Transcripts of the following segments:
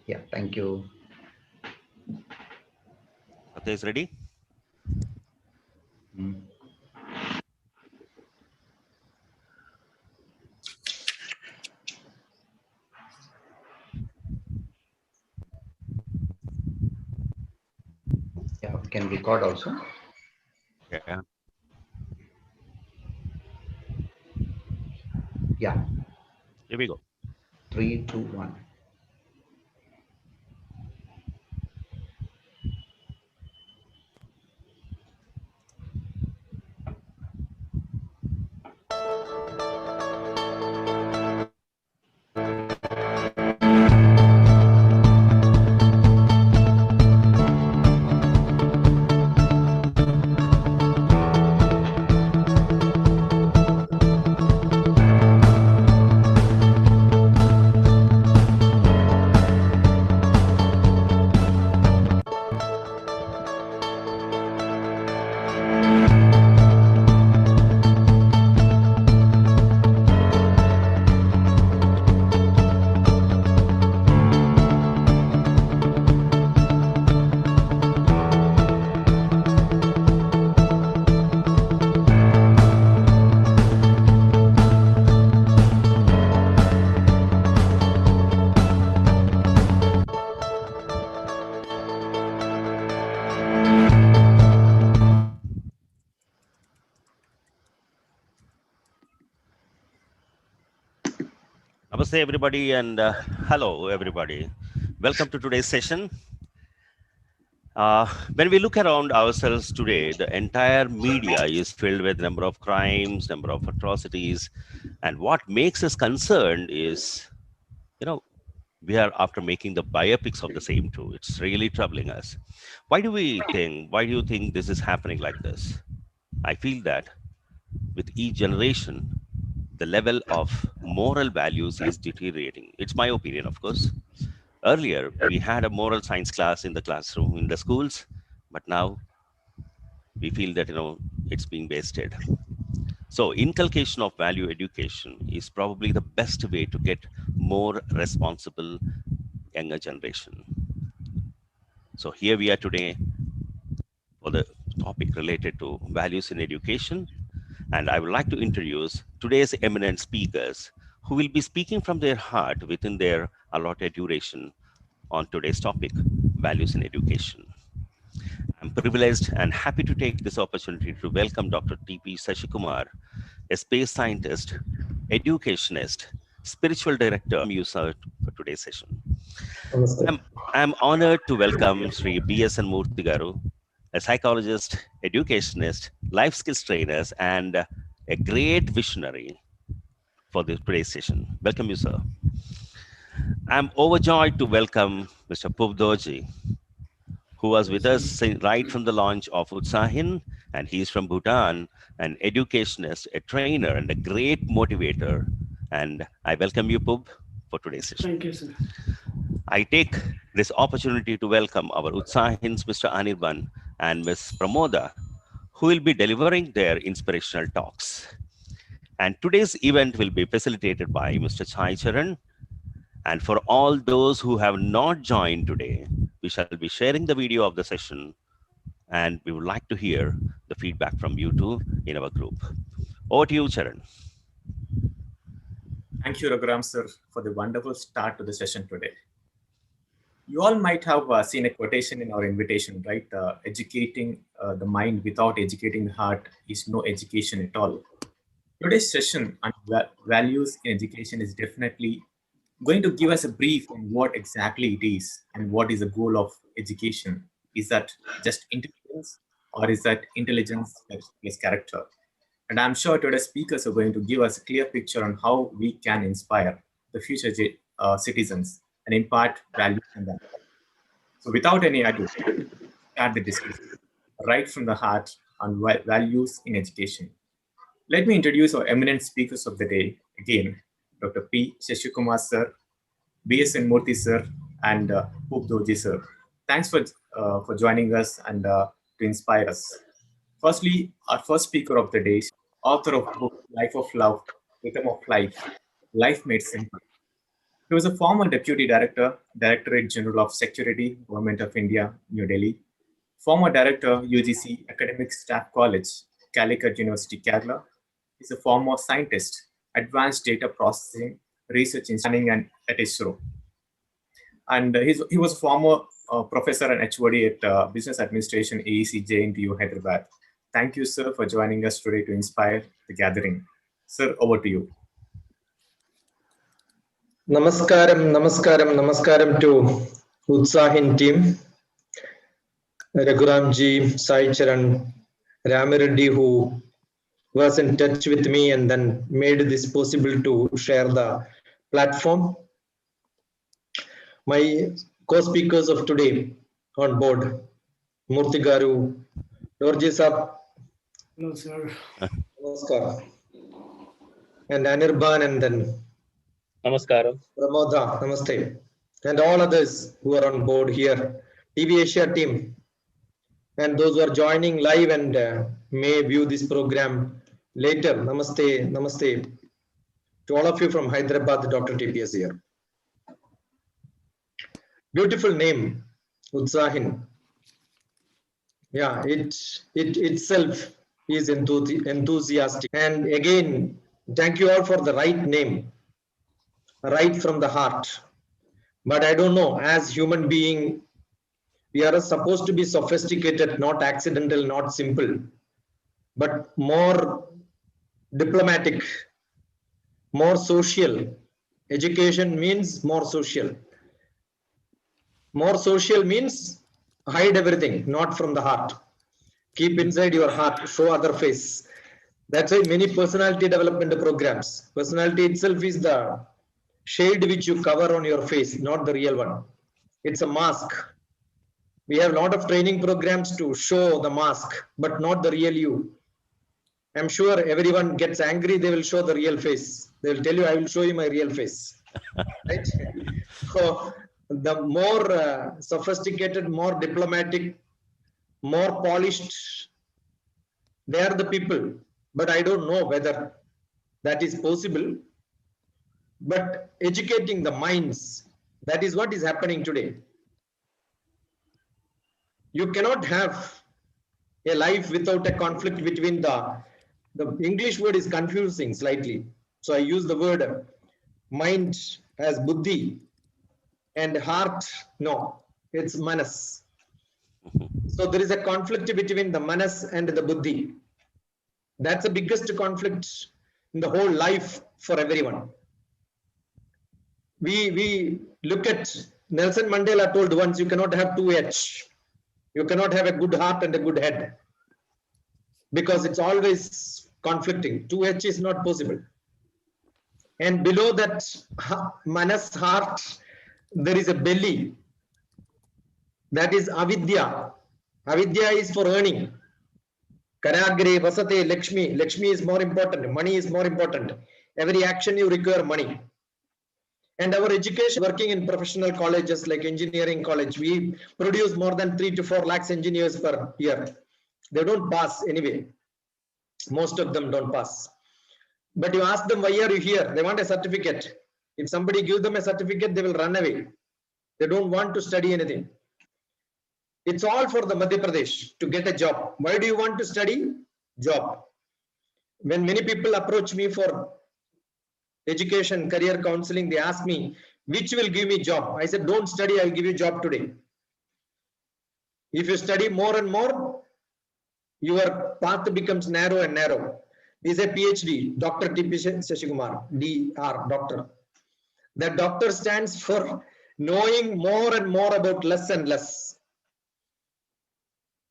Yeah, thank you. Satya is ready? Mm. Yeah, we can record also. Yeah. Yeah, Here we go. 3, 2, 1. Namaste, everybody, and hello, everybody. Welcome to today's session. When we look around ourselves today, the entire media is filled with number of crimes, number of atrocities, and what makes us concerned is, you know, we are after making the biopics of the same too. It's really troubling us. Why do you think this is happening like this? I feel that with each generation, the level of moral values is deteriorating. It's my opinion, of course. Earlier, we had a moral science class in the classroom, in the schools, but now we feel that, it's being wasted. So, inculcation of value education is probably the best way to get more responsible younger generation. So, here we are today for the topic related to values in education. And I would like to introduce today's eminent speakers who will be speaking from their heart within their allotted duration on today's topic, values in education. I'm privileged and happy to take this opportunity to welcome Dr. T.P. Sasikumar, a space scientist, educationist, spiritual director, MUSA for today's session. Namaste. I'm honored to welcome Sri B.S.N. Murthy garu, a psychologist, educationist, life skills trainers, and a great visionary for this today's session. Welcome you, sir. I'm overjoyed to welcome Mr. Phub Dorji, who was with us right from the launch of Utsahin, and he's from Bhutan, an educationist, a trainer, and a great motivator. And I welcome you, Phub, for today's session. Thank you, sir. I take this opportunity to welcome our Utsahins, Mr. Anirban and Ms. Pramoda, who will be delivering their inspirational talks. And today's event will be facilitated by Mr. Chai Charan. And for all those who have not joined today, we shall be sharing the video of the session, and we would like to hear the feedback from you too in our group. Over to you, Charan. Thank you, Raghuram sir, for the wonderful start to the session today. You all might have seen a quotation in our invitation, right? Educating the mind without educating the heart is no education at all. Today's session on values in education is definitely going to give us a brief on what exactly it is and what is the goal of education. Is that just intelligence, or is that intelligence plus character? And I'm sure today's speakers are going to give us a clear picture on how we can inspire the future citizens and impart value in them. So without any ado, start the discussion right from the heart on values in education. Let me introduce our eminent speakers of the day again, Dr. P. Sheshu Kumar sir, B.S.N. Murthy sir, and Phub Dorji sir. Thanks for joining us and to inspire us. Firstly, our first speaker of the day, author of book Life of Love, Rhythm of Life, Life Made Simple. He was a former Deputy Director, Directorate General of Security, Government of India, New Delhi, former Director, UGC Academic Staff College, Calicut University, Kerala. He's a former scientist, Advanced Data Processing, Research in Scanning and at ISRO. And he was a former professor and HOD at Business Administration, AEC, JNTU, Hyderabad. Thank you, sir, for joining us today to inspire the gathering. Sir, over to you. Namaskaram to Utsahin team. Raghuramji, Sai Charan, Ramireddy, who was in touch with me and then made this possible to share the platform. My co-speakers of today on board, Murthy Garu, Dorji Sab. Hello, sir. Namaskar. And Anirban and then Namaskaram. Pramodha, namaste. And all others who are on board here, TVASIA team, and those who are joining live and may view this program later. Namaste, namaste to all of you from Hyderabad. Dr. TPS here. Beautiful name, Utsahin. Yeah, it itself is enthusiastic. And again, thank you all for the right name, right from the heart. But I don't know, as human being, we are supposed to be sophisticated, not accidental, not simple, but more diplomatic, more social. Education means more social. More social means hide everything, not from the heart. Keep inside your heart, show other face. That's why many personality development programs. Personality itself is the shade which you cover on your face, not the real one. It's a mask. We have a lot of training programs to show the mask, but not the real you. I'm sure everyone gets angry, they will show the real face. They will tell you, I will show you my real face. Right? So the more sophisticated, more diplomatic, more polished, they are the people. But I don't know whether that is possible. But educating the minds, that is what is happening today. You cannot have a life without a conflict between the English word is confusing slightly. So I use the word mind as buddhi and heart, no, it's manas. So there is a conflict between the manas and the buddhi. That's the biggest conflict in the whole life for everyone. We look at Nelson Mandela told once, you cannot have two H. You cannot have a good heart and a good head because it's always conflicting. 2H is not possible. And below that manas, heart, there is a belly. That is avidya. Avidya is for earning. Karagre, vasate, Lakshmi. Lakshmi is more important. Money is more important. Every action you require money. And our education, working in professional colleges like engineering college, we produce more than 3 to 4 lakhs engineers per year. They don't pass anyway. Most of them don't pass. But you ask them, why are you here? They want a certificate. If somebody gives them a certificate, they will run away. They don't want to study anything. It's all for the Madhya Pradesh to get a job. Why do you want to study? Job. When many people approach me for education, career counseling, they ask me, which will give me job? I said, don't study, I will give you job today. If you study more and more, your path becomes narrow and narrow. He is a PhD, Dr. Sheshu Kumar, DR, doctor. That doctor stands for knowing more and more about less and less.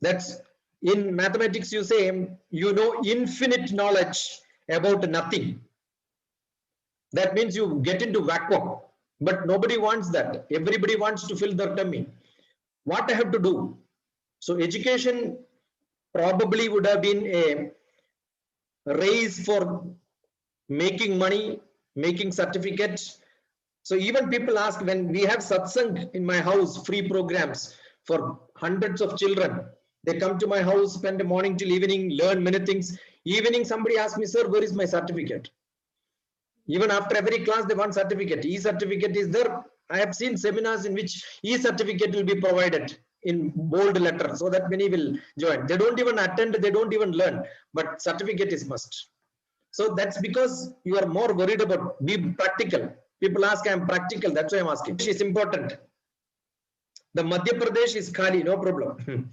That's in mathematics, you say, you know infinite knowledge about nothing. That means you get into vacuum, but nobody wants that. Everybody wants to fill their tummy. What I have to do? So education probably would have been a race for making money, making certificates. So even people ask, when we have satsang in my house, free programs for hundreds of children, they come to my house, spend the morning till evening, learn many things. Evening, somebody asks me, sir, where is my certificate? Even after every class, they want certificate. E-certificate is there. I have seen seminars in which e-certificate will be provided in bold letters so that many will join. They don't even attend, they don't even learn, but certificate is must. So that's because you are more worried about be practical. People ask, I'm practical, that's why I'm asking. It's important. The Madhya Pradesh is khali, no problem.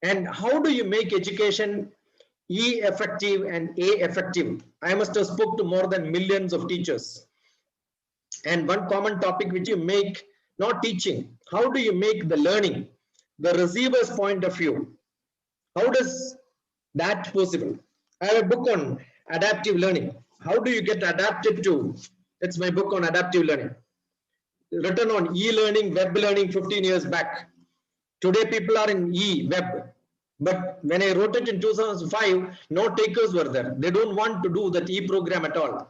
And how do you make education E effective and A effective? I must have spoke to more than millions of teachers. And one common topic which you make, not teaching, how do you make the learning, the receiver's point of view? How does that possible? I have a book on adaptive learning. How do you get adapted to? It's my book on adaptive learning. Written on e-learning, web learning 15 years back. Today people are in e-web. But when I wrote it in 2005, no takers were there. They don't want to do that e-program at all.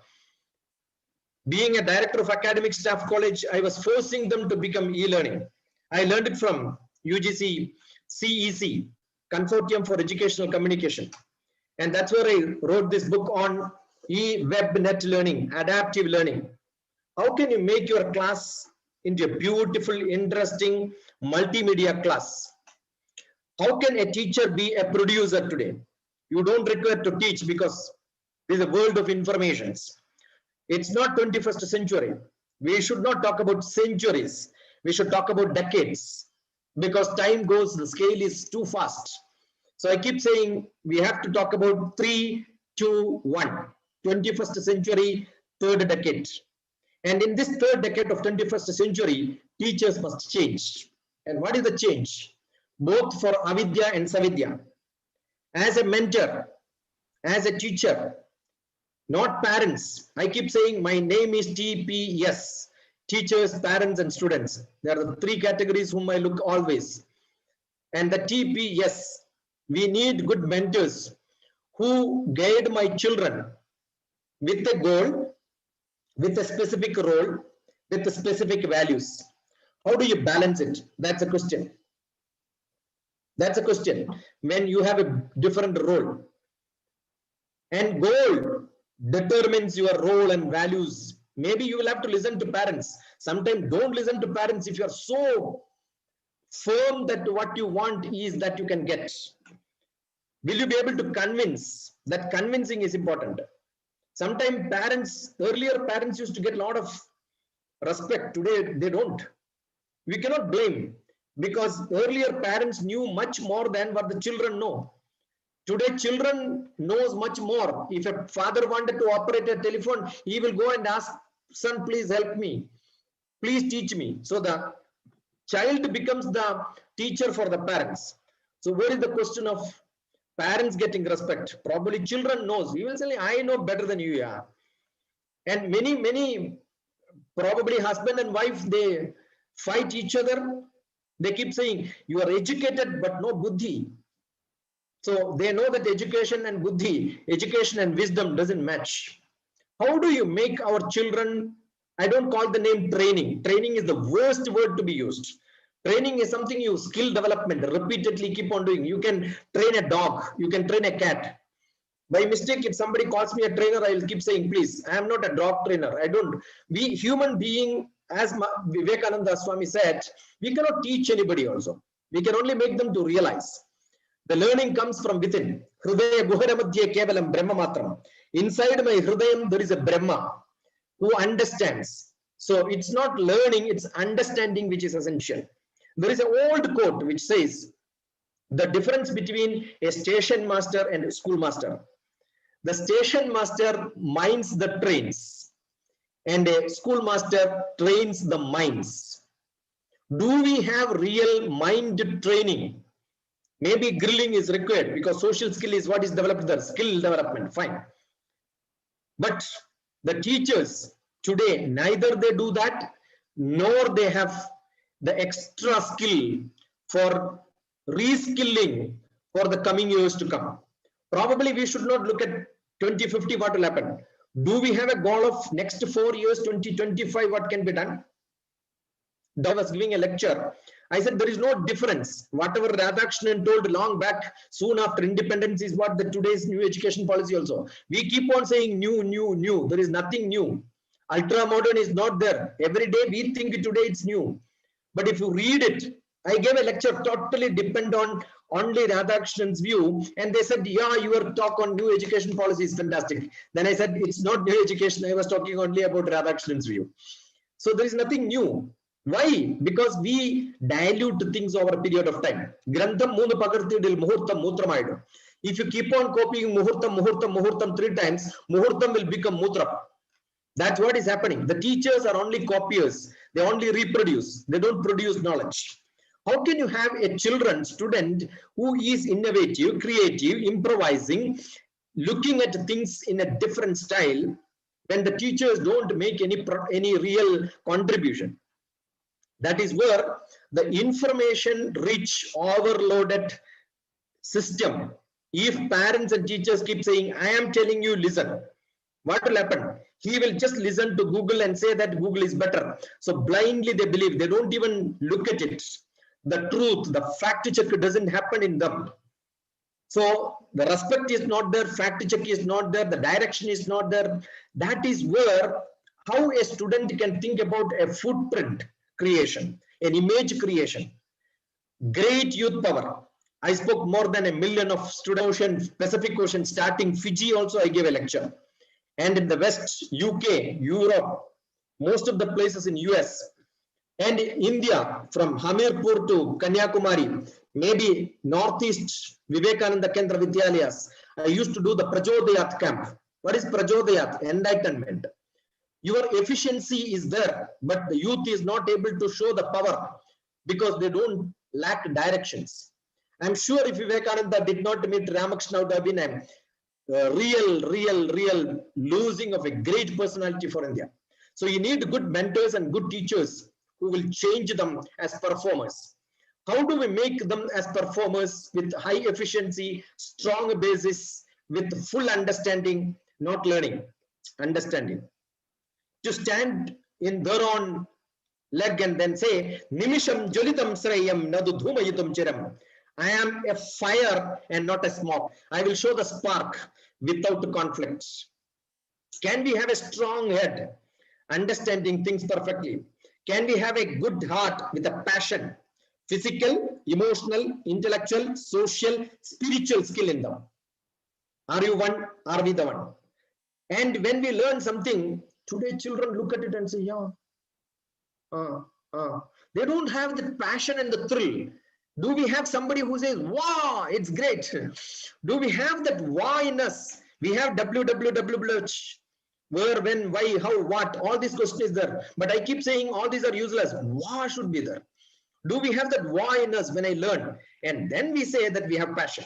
Being a director of academic staff college, I was forcing them to become e-learning. I learned it from UGC CEC, Consortium for Educational Communication. And that's where I wrote this book on e-web net learning, adaptive learning. How can you make your class into a beautiful, interesting multimedia class? How can a teacher be a producer today? You don't require to teach because this is a world of informations. It's not 21st century. We should not talk about centuries. We should talk about decades because time goes, the scale is too fast. So I keep saying we have to talk about 3, 2, 1, 21st century, third decade. And in this third decade of 21st century, teachers must change. And what is the change? Both for avidya and savidya. As a mentor, as a teacher, not parents. I keep saying my name is TPS, teachers, parents, and students. There are the 3 categories whom I look always. And the TPS, we need good mentors who guide my children with a goal, with a specific role, with the specific values. How do you balance it? That's a question. That's a question. When you have a different role. And goal determines your role and values. Maybe you will have to listen to parents. Sometimes don't listen to parents if you are so firm that what you want is that you can get. Will you be able to convince? That convincing is important. Sometimes parents, earlier parents used to get a lot of respect. Today they don't. We cannot blame because earlier parents knew much more than what the children know. Today children knows much more. If a father wanted to operate a telephone, he will go and ask, son, please help me. Please teach me. So the child becomes the teacher for the parents. So where is the question of parents getting respect? Probably children knows. He will say, I know better than you are. And many, probably husband and wife, they fight each other. They keep saying, you are educated, but no buddhi. So they know that education and buddhi, education and wisdom doesn't match. How do you make our children? I don't call the name training. Training is the worst word to be used. Training is something you skill development, repeatedly keep on doing. You can train a dog, you can train a cat. By mistake, if somebody calls me a trainer, I will keep saying, please, I am not a dog trainer. I don't. We human being, as Vivekananda Swami said, we cannot teach anybody also. We can only make them to realize. The learning comes from within. Hridaya guhara madhye kevalam brahma matram. Inside my hridayam, there is a Brahma who understands. So it's not learning, it's understanding which is essential. There is an old quote which says, the difference between a station master and a schoolmaster. The station master minds the trains and a schoolmaster trains the minds. Do we have real mind training? Maybe grilling is required because social skill is what is developed there, skill development, fine. But the teachers today, neither they do that, nor they have the extra skill for reskilling for the coming years to come. Probably we should not look at 2050, what will happen. Do we have a goal of next 4 years, 2025, what can be done? I was giving a lecture. I said there is no difference. Whatever Radhakrishnan told long back, soon after independence, is what the today's new education policy also. We keep on saying new, new, new. There is nothing new. Ultra modern is not there. Every day we think today it's new. But if you read it, I gave a lecture totally depend on only Radhakrishnan's view, and they said, yeah, your talk on new education policy is fantastic. Then I said, it's not new education. I was talking only about Radhakrishnan's view. So there is nothing new. Why? Because we dilute things over a period of time. Grantham moonu pakarthidil muhurtam mutramayadu. If you keep on copying muhurtam, muhurtam, muhurtam 3 times, muhurtam will become mutra. That's what is happening. The teachers are only copiers. They only reproduce. They don't produce knowledge. How can you have a student who is innovative, creative, improvising, looking at things in a different style when the teachers don't make any real contribution? That is where the information-rich, overloaded system, if parents and teachers keep saying, I am telling you, listen, what will happen? He will just listen to Google and say that Google is better. So blindly they believe. They don't even look at it. The truth, the fact check doesn't happen in them. So the respect is not there, fact check is not there, the direction is not there. That is where how a student can think about a footprint creation, an image creation. Great youth power. I spoke more than 1 million of students, Pacific Ocean, starting Fiji also I gave a lecture. And in the West, UK, Europe, most of the places in US, and India, from Hamirpur to Kanyakumari, maybe Northeast Vivekananda Kendra Vidyalayas. I used to do the Prajodayat camp. What is Prajodayat? Enlightenment. Your efficiency is there, but the youth is not able to show the power because they don't lack directions. I'm sure if Vivekananda did not meet Ramakrishna, would have been a real losing of a great personality for India. So you need good mentors and good teachers who will change them as performers. How do we make them as performers with high efficiency, strong basis, with full understanding, not learning, understanding? To stand in their own leg and then say, Nimisham Jolitam Srayam Nadu Dhumayitum Chiram. I am a fire and not a smoke. I will show the spark without conflicts. Can we have a strong head, understanding things perfectly? Can we have a good heart with a passion, physical, emotional, intellectual, social, spiritual skill in them? Are you one? Are we the one? And when we learn something, today children look at it and say, yeah, they don't have the passion and the thrill. Do we have somebody who says, wow, it's great? Do we have that wow in us? We have WWWH, where, when, why, how, what, all these questions is there. But I keep saying all these are useless. Wow should be there. Do we have that wow in us when I learn? And then we say that we have passion.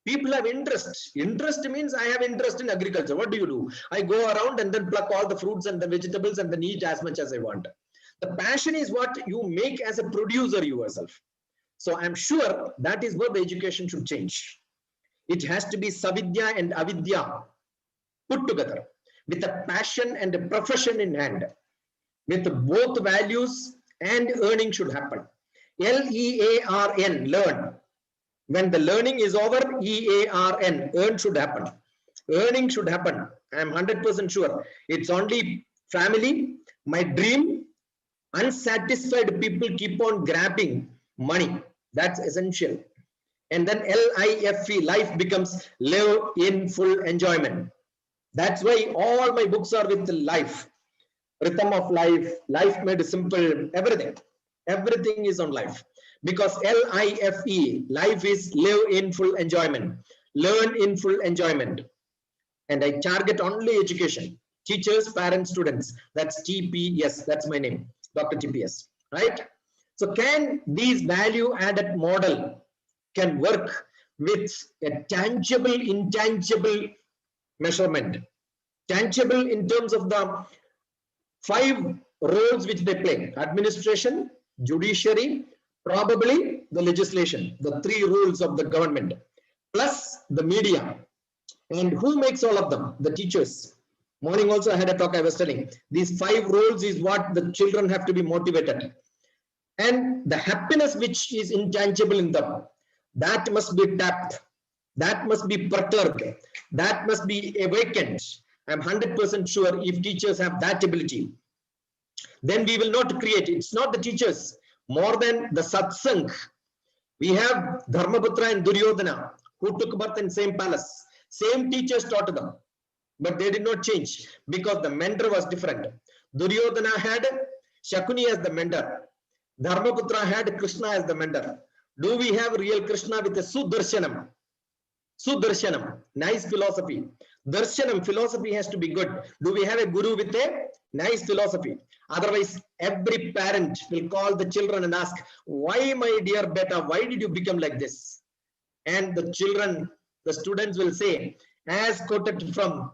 People have interest. Interest means I have interest in agriculture. What do? I go around and then pluck all the fruits and the vegetables and then eat as much as I want. The passion is what you make as a producer yourself. So I'm sure that is where the education should change. It has to be Savidya and Avidya put together with a passion and a profession in hand. With both values and earning should happen. L-E-A-R-N, learn. When the learning is over, E-A-R-N, earn should happen. Earning should happen. I'm 100% sure. It's only family, my dream. Unsatisfied people keep on grabbing money. That's essential. And then L-I-F-E, life becomes live in full enjoyment. That's why all my books are with life. Rhythm of life, life made simple, everything. Everything is on life. Because L-I-F-E, life is live in full enjoyment. Learn in full enjoyment. And I target only education. Teachers, parents, students. That's TPS. That's my name. Dr. TPS. Right? So can these value added model can work with a tangible, intangible measurement. Tangible in terms of the 5 roles which they play. Administration, judiciary, probably the legislation, the 3 rules of the government, plus the media. And who makes all of them? The teachers. Morning also I had a talk I was telling. These 5 roles is what the children have to be motivated. And the happiness which is intangible in them, that must be tapped, that must be perturbed, that must be awakened. I'm 100% sure if teachers have that ability, then we will not create. It's not the teachers, more than the satsang. We have Dharmaputra and Duryodhana, who took birth in same palace. Same teachers taught them, but they did not change because the mentor was different. Duryodhana had Shakuni as the mentor. Dharmaputra had Krishna as the mentor. Do we have real Krishna with a Sudarshanam? Sudarshanam, nice philosophy. Darshanam, philosophy has to be good. Do we have a guru with a nice philosophy? Otherwise, every parent will call the children and ask, why, my dear beta, why did you become like this? And the children, the students will say, as quoted from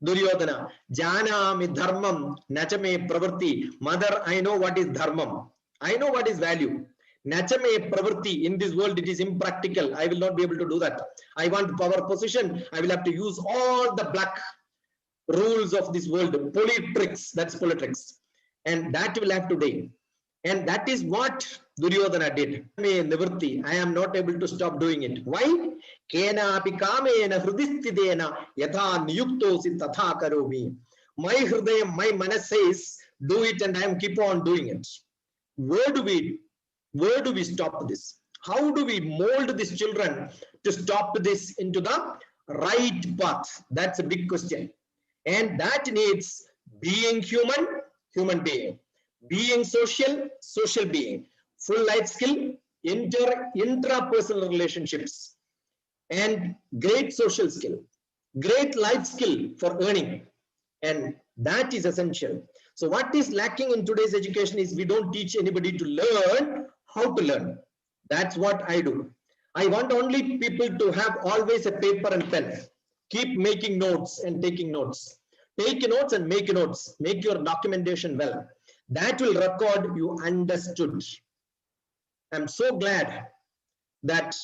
Duryodhana, Janami dharmam nachame pravarti. Mother, I know what is dharmam. I know what is value. Nachame pravarti. In this world, it is impractical. I will not be able to do that. I want power position. I will have to use all the black rules of this world. Politics. That's politics. And that will have today. And that is what Duryodhana did. I am not able to stop doing it. Why? Kena apikamena hrudistidena yatha niyuktosi tatha karomi. My hridayam, my manas says, do it, and I am keep on doing it. Where do we stop this? How do we mold these children to stop this into the right path? That's a big question. And that needs being human being. Being social being, full life skill, intrapersonal relationships, and great social skill, great life skill for earning. And that is essential. So what is lacking in today's education is we don't teach anybody to learn how to learn. That's what I do. I want only people to have always a paper and pen. Keep making notes and taking notes. Take notes and make notes. Make your documentation well. That will record you understood. I'm so glad that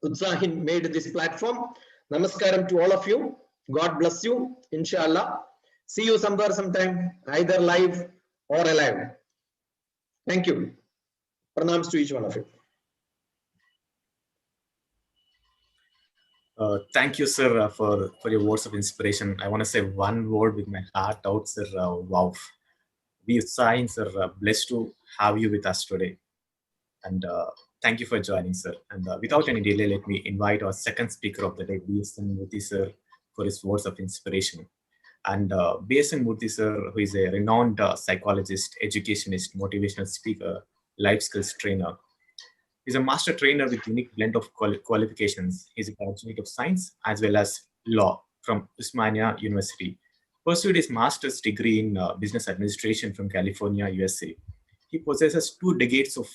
Utsahin made this platform. Namaskaram to all of you. God bless you. Inshallah. See you somewhere sometime, either live or alive. Thank you. Pranams to each one of you. Thank you, sir, for your words of inspiration. I want to say one word with my heart out, sir. Wow. We Utsahin, sir, blessed to have you with us today. And thank you for joining, sir. And without any delay, let me invite our second speaker of the day, B.S.N. Murthy, sir, for his words of inspiration. And B.S.N. Murthy, sir, who is a renowned psychologist, educationist, motivational speaker, life skills trainer. He's a master trainer with unique blend of qualifications. He's a graduate of science as well as law from OSMANIA University. Pursued his master's degree in business administration from California, USA. He possesses 2 decades of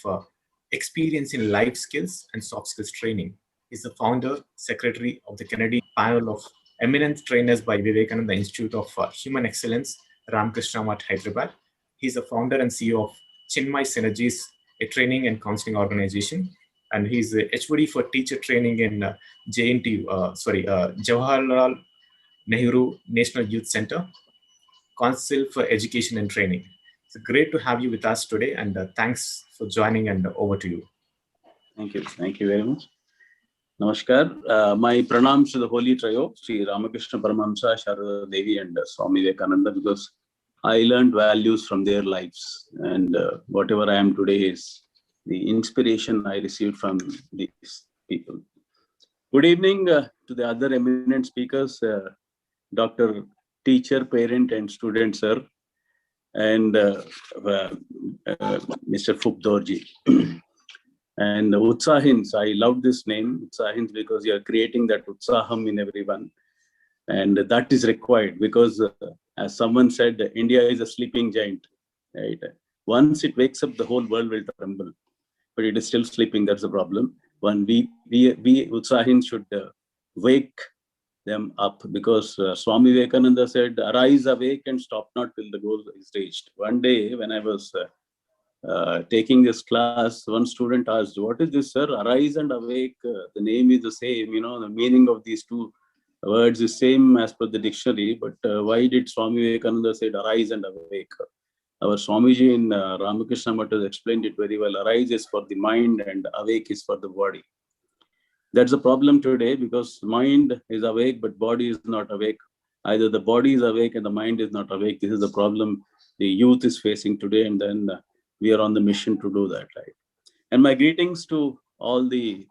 experience in life skills and soft skills training. He's the founder, secretary of the Canadian panel of eminent trainers by VIVEKANANDA Institute of Human Excellence, RAMAKRSHNA at Hyderabad. He's the founder and CEO of CHINMAYI Synergies, a training and counseling organization. And he's a HOD for teacher training in Jawaharlal Nehru National Youth Center, Council for Education and Training. It's great to have you with us today, and thanks for joining, and over to you. Thank you. Thank you very much. Namaskar. My pranams to the Holy Trio, Sri Ramakrishna Paramahamsa, Sharada Devi, and Swami Vivekananda, because I learned values from their lives, and whatever I am today is the inspiration I received from these people. Good evening to the other eminent speakers, Dr. Teacher, Parent, and Student, sir, and Mr. Phub Dorji. And Utsahins, I love this name, Utsahins, because you are creating that Utsaham in everyone. And that is required because, as someone said, India is a sleeping giant. Right? Once it wakes up, the whole world will tremble. But it is still sleeping, that's the problem. When we Utsahins should wake them up, because Swami Vivekananda said, arise, awake, and stop not till the goal is reached. One day when I was taking this class, one student asked, what is this, sir? Arise and awake, the name is the same, the meaning of these 2 words is same as per the dictionary, but why did Swami Vivekananda say arise and awake? our Swamiji in Ramakrishna Mutt has explained it very well. Arise is for the mind and awake is for the body. That's the problem today, because mind is awake, but body is not awake. Either the body is awake and the mind is not awake. This is the problem the youth is facing today, and then we are on the mission to do that. Right? And my greetings to all the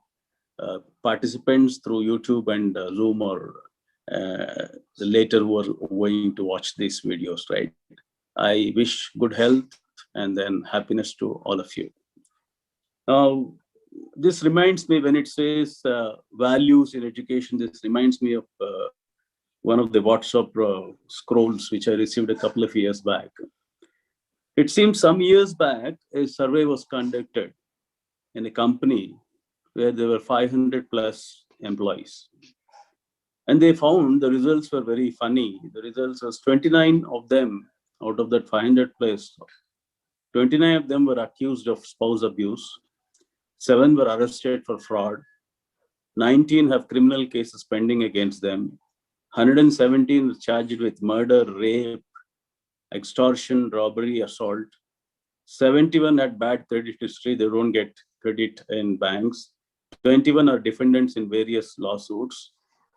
participants through YouTube and Zoom, or later who are going to watch these videos. Right? I wish good health and then happiness to all of you. Now, this reminds me, when it says values in education, this reminds me of one of the WhatsApp scrolls which I received a couple of years back. It seems some years back, a survey was conducted in a company where there were 500 plus employees. And they found the results were very funny. The results was 29 of them out of that 500 plus, 29 of them were accused of spouse abuse. 7 were arrested for fraud. 19 have criminal cases pending against them. 117 were charged with murder, rape, extortion, robbery, assault. 71 had bad credit history. They don't get credit in banks. 21 are defendants in various lawsuits.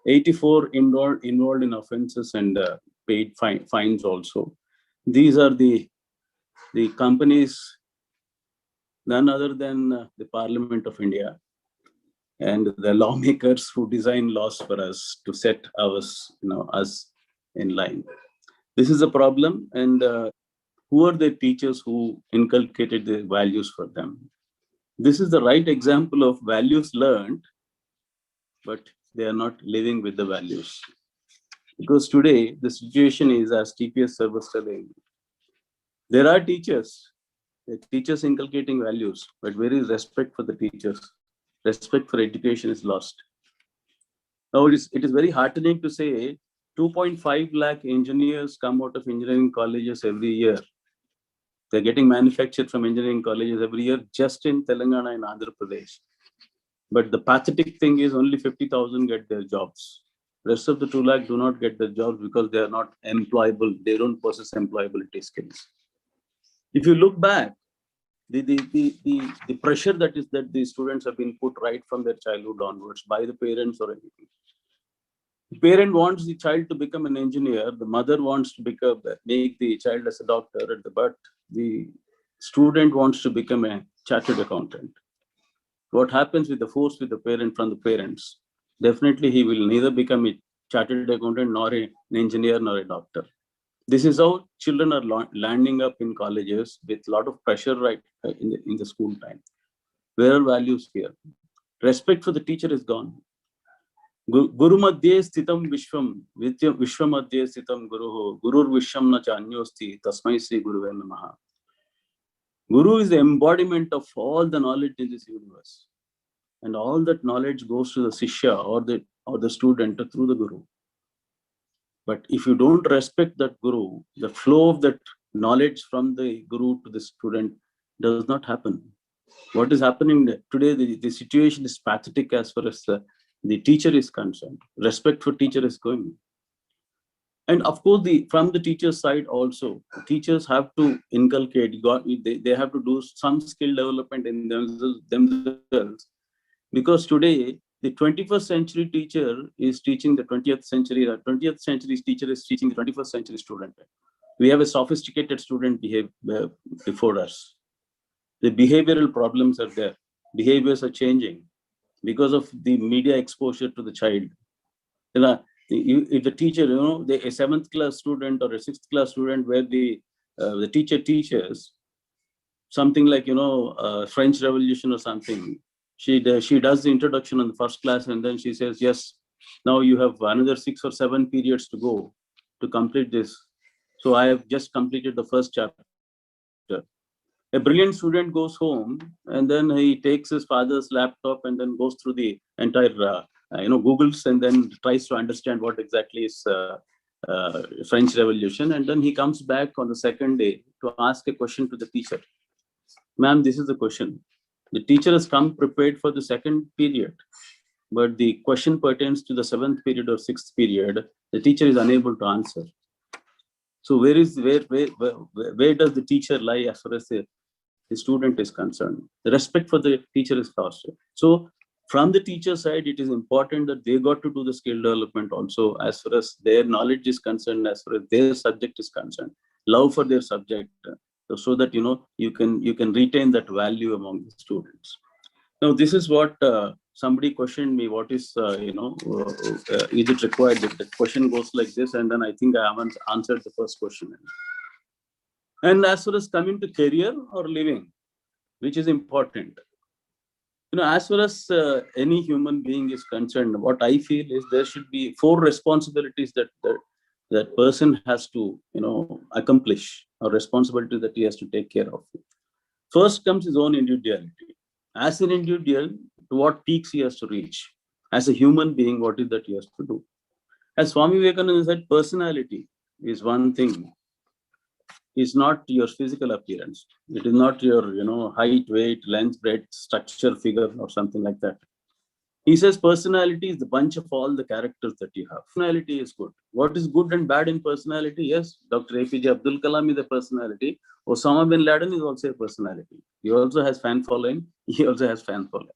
84 involved in offenses and paid fines also. These are the companies, none other than the Parliament of India and the lawmakers who design laws for us to set us in line. This is a problem, and who are the teachers who inculcated the values for them? This is the right example of values learned, but they are not living with the values. Because today the situation is, as TPS sir was telling, there are teachers, the teachers inculcating values, but where is respect for the teachers? Respect for education is lost. Now it is very heartening to say 2.5 lakh engineers come out of engineering colleges every year. They're getting manufactured from engineering colleges every year just in Telangana and Andhra Pradesh. But the pathetic thing is only 50,000 get their jobs. Rest of the 2 lakh do not get their jobs because they are not employable. They don't possess employability skills. If you look back, the pressure that the students have been put right from their childhood onwards by the parents or anything. The parent wants the child to become an engineer. The mother wants to make the child as a doctor, but the student wants to become a chartered accountant. What happens with the force with the parent from the parents? Definitely, he will neither become a chartered accountant nor an engineer nor a doctor. This is how children are landing up in colleges with a lot of pressure right in the school time. Where are values here? Respect for the teacher is gone. Guru madhye sthitam vishwam, vishwa madhye sthitam guruho, gurur vishwam na chanyosti, tasmai sri guruve namaha. Guru is the embodiment of all the knowledge in this universe. And all that knowledge goes to the Sishya or the student through the Guru. But if you don't respect that Guru, the flow of that knowledge from the Guru to the student does not happen. What is happening today, the situation is pathetic as far as the teacher is concerned. Respect for teacher is going. And of course, from the teacher's side also, teachers have to inculcate, they have to do some skill development in themselves. Because today, the 21st century teacher is teaching the 20th century, the 20th century teacher is teaching the 21st century student. We have a sophisticated student before us. The behavioral problems are there. Behaviors are changing because of the media exposure to the child. If the teacher, a 7th class student or a 6th class student where the teacher teaches something like, French Revolution or something, she does the introduction on the first class and then she says, yes, now you have another 6 or 7 periods to go to complete this. So I have just completed the first chapter. A brilliant student goes home and then he takes his father's laptop and then goes through the entire, Googles and then tries to understand what exactly is French Revolution. And then he comes back on the second day to ask a question to the teacher. Ma'am, this is the question. The teacher has come prepared for the second period, but the question pertains to the 7th period or 6th period. The teacher is unable to answer. So where does the teacher lie as far as the student is concerned? The respect for the teacher is lost. So from the teacher side, it is important that they got to do the skill development also as far as their knowledge is concerned, as far as their subject is concerned, love for their subject, so that you can retain that value among the students. Now, this is what somebody questioned me. What is is it required? The question goes like this, and then I think I haven't answered the first question. And as far as coming to career or living, which is important, as far as any human being is concerned, what I feel is there should be 4 responsibilities that person has to accomplish, or responsibility that he has to take care of. First comes his own individuality. As an individual, to what peaks he has to reach. As a human being, what is that he has to do? As Swami Vivekananda said, personality is one thing. It's not your physical appearance. It is not your height, weight, length, breadth, structure, figure, or something like that. He says personality is the bunch of all the characters that you have. Personality is good. What is good and bad in personality? Yes, Dr. APJ Abdul Kalam is a personality. Osama bin Laden is also a personality. He also has fan following. He also has fan following.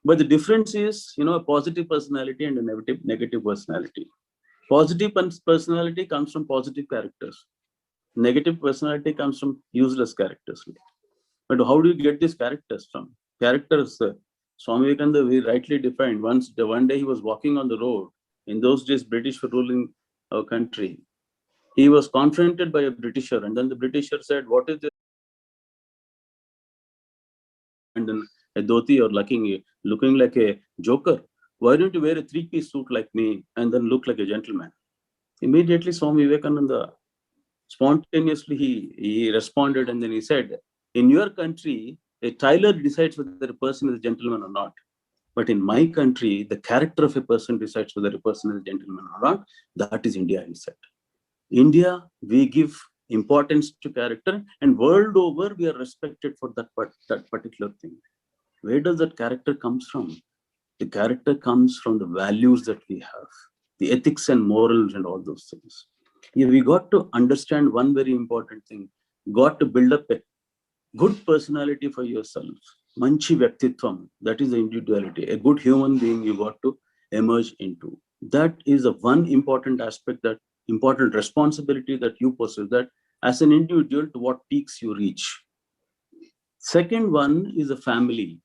But the difference is, a positive personality and a negative personality. Positive personality comes from positive characters. Negative personality comes from useless characters. But how do you get these characters from? Characters, Swami Vivekananda, we rightly defined. One day he was walking on the road. In those days, British were ruling our country. He was confronted by a Britisher, and then the Britisher said, "What is this?" And then a dhoti or looking like a joker. Why don't you wear a 3-piece suit like me and then look like a gentleman? Immediately, Swami Vivekananda spontaneously he responded, and then he said, "In your country, a tailor decides whether a person is a gentleman or not. But in my country, the character of a person decides whether a person is a gentleman or not. That is India," he said. India, we give importance to character, and world over, we are respected for that particular thing. Where does that character comes from? The character comes from the values that we have, the ethics and morals and all those things. We got to understand one very important thing. Got to build up a good personality for yourself. Manchi Vyaktitvam, that is the individuality. A good human being you got to emerge into. That is a one important aspect, that important responsibility that you possess, that as an individual, to what peaks you reach. Second one is a family.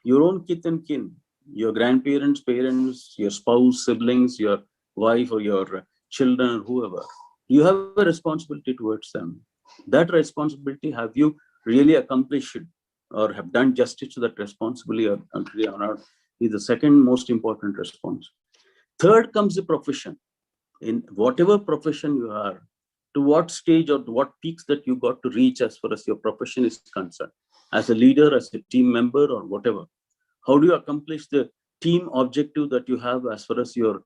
Your own kith and kin, your grandparents, parents, your spouse, siblings, your wife or your children, whoever. You have a responsibility towards them. That responsibility, have you really accomplished or have done justice to that responsibility or not, is the second most important response. Third comes the profession. In whatever profession you are, to what stage or to what peaks that you got to reach as far as your profession is concerned, as a leader, as a team member or whatever. How do you accomplish the team objective that you have as far as your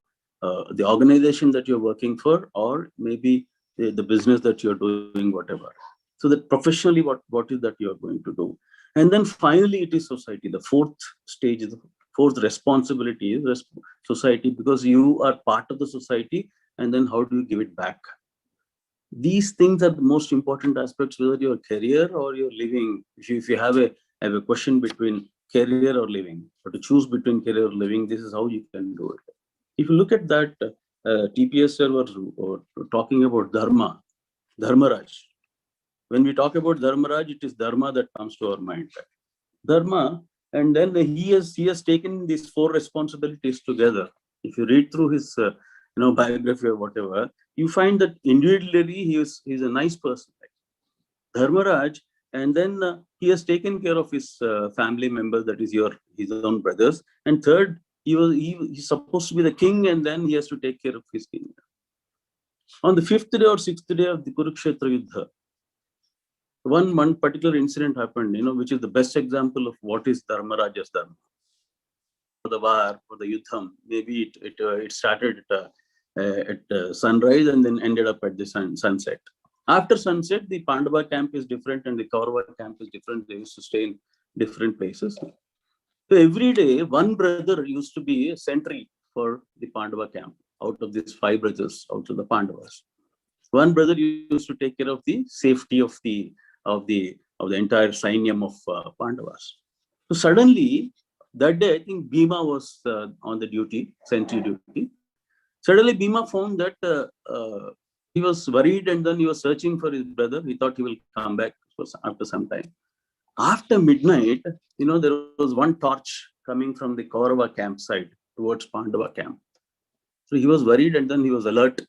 the organization that you're working for, or maybe the business that you're doing, whatever. So that professionally, what is that you're going to do? And then finally, it is society. The fourth stage, the fourth responsibility is society, because you are part of the society, and then how do you give it back? These things are the most important aspects, whether your career or your living. If you have a question between career or living, or to choose between career or living, this is how you can do it. If you look at that, TPS sir was talking about Dharma, Dharmaraj. When we talk about Dharmaraj, it is Dharma that comes to our mind. Dharma, and then he has taken these 4 responsibilities together. If you read through his biography or whatever, you find that individually he's a nice person, like Dharmaraj, and then he has taken care of his family members, that is his own brothers. And third, he's supposed to be the king, and then he has to take care of his kingdom. On the 5th day or 6th day of the Kurukshetra Yuddha, one particular incident happened, which is the best example of what is Dharmaraja's Dharma. For the war, for the Yuddham, maybe it started at sunrise and then ended up at the sunset. After sunset, the Pandava camp is different and the Kaurava camp is different. They used to stay in different places. So every day, one brother used to be a sentry for the Pandava camp out of these 5 brothers, out of the Pandavas. One brother used to take care of the safety of the entire Sainyam of Pandavas. So suddenly that day, I think Bhima was on the duty, sentry duty. Suddenly Bhima found that he was worried, and then he was searching for his brother. He thought he will come back after some time. After midnight, there was one torch coming from the Kaurava campsite towards Pandava camp. So he was worried, and then he was alert.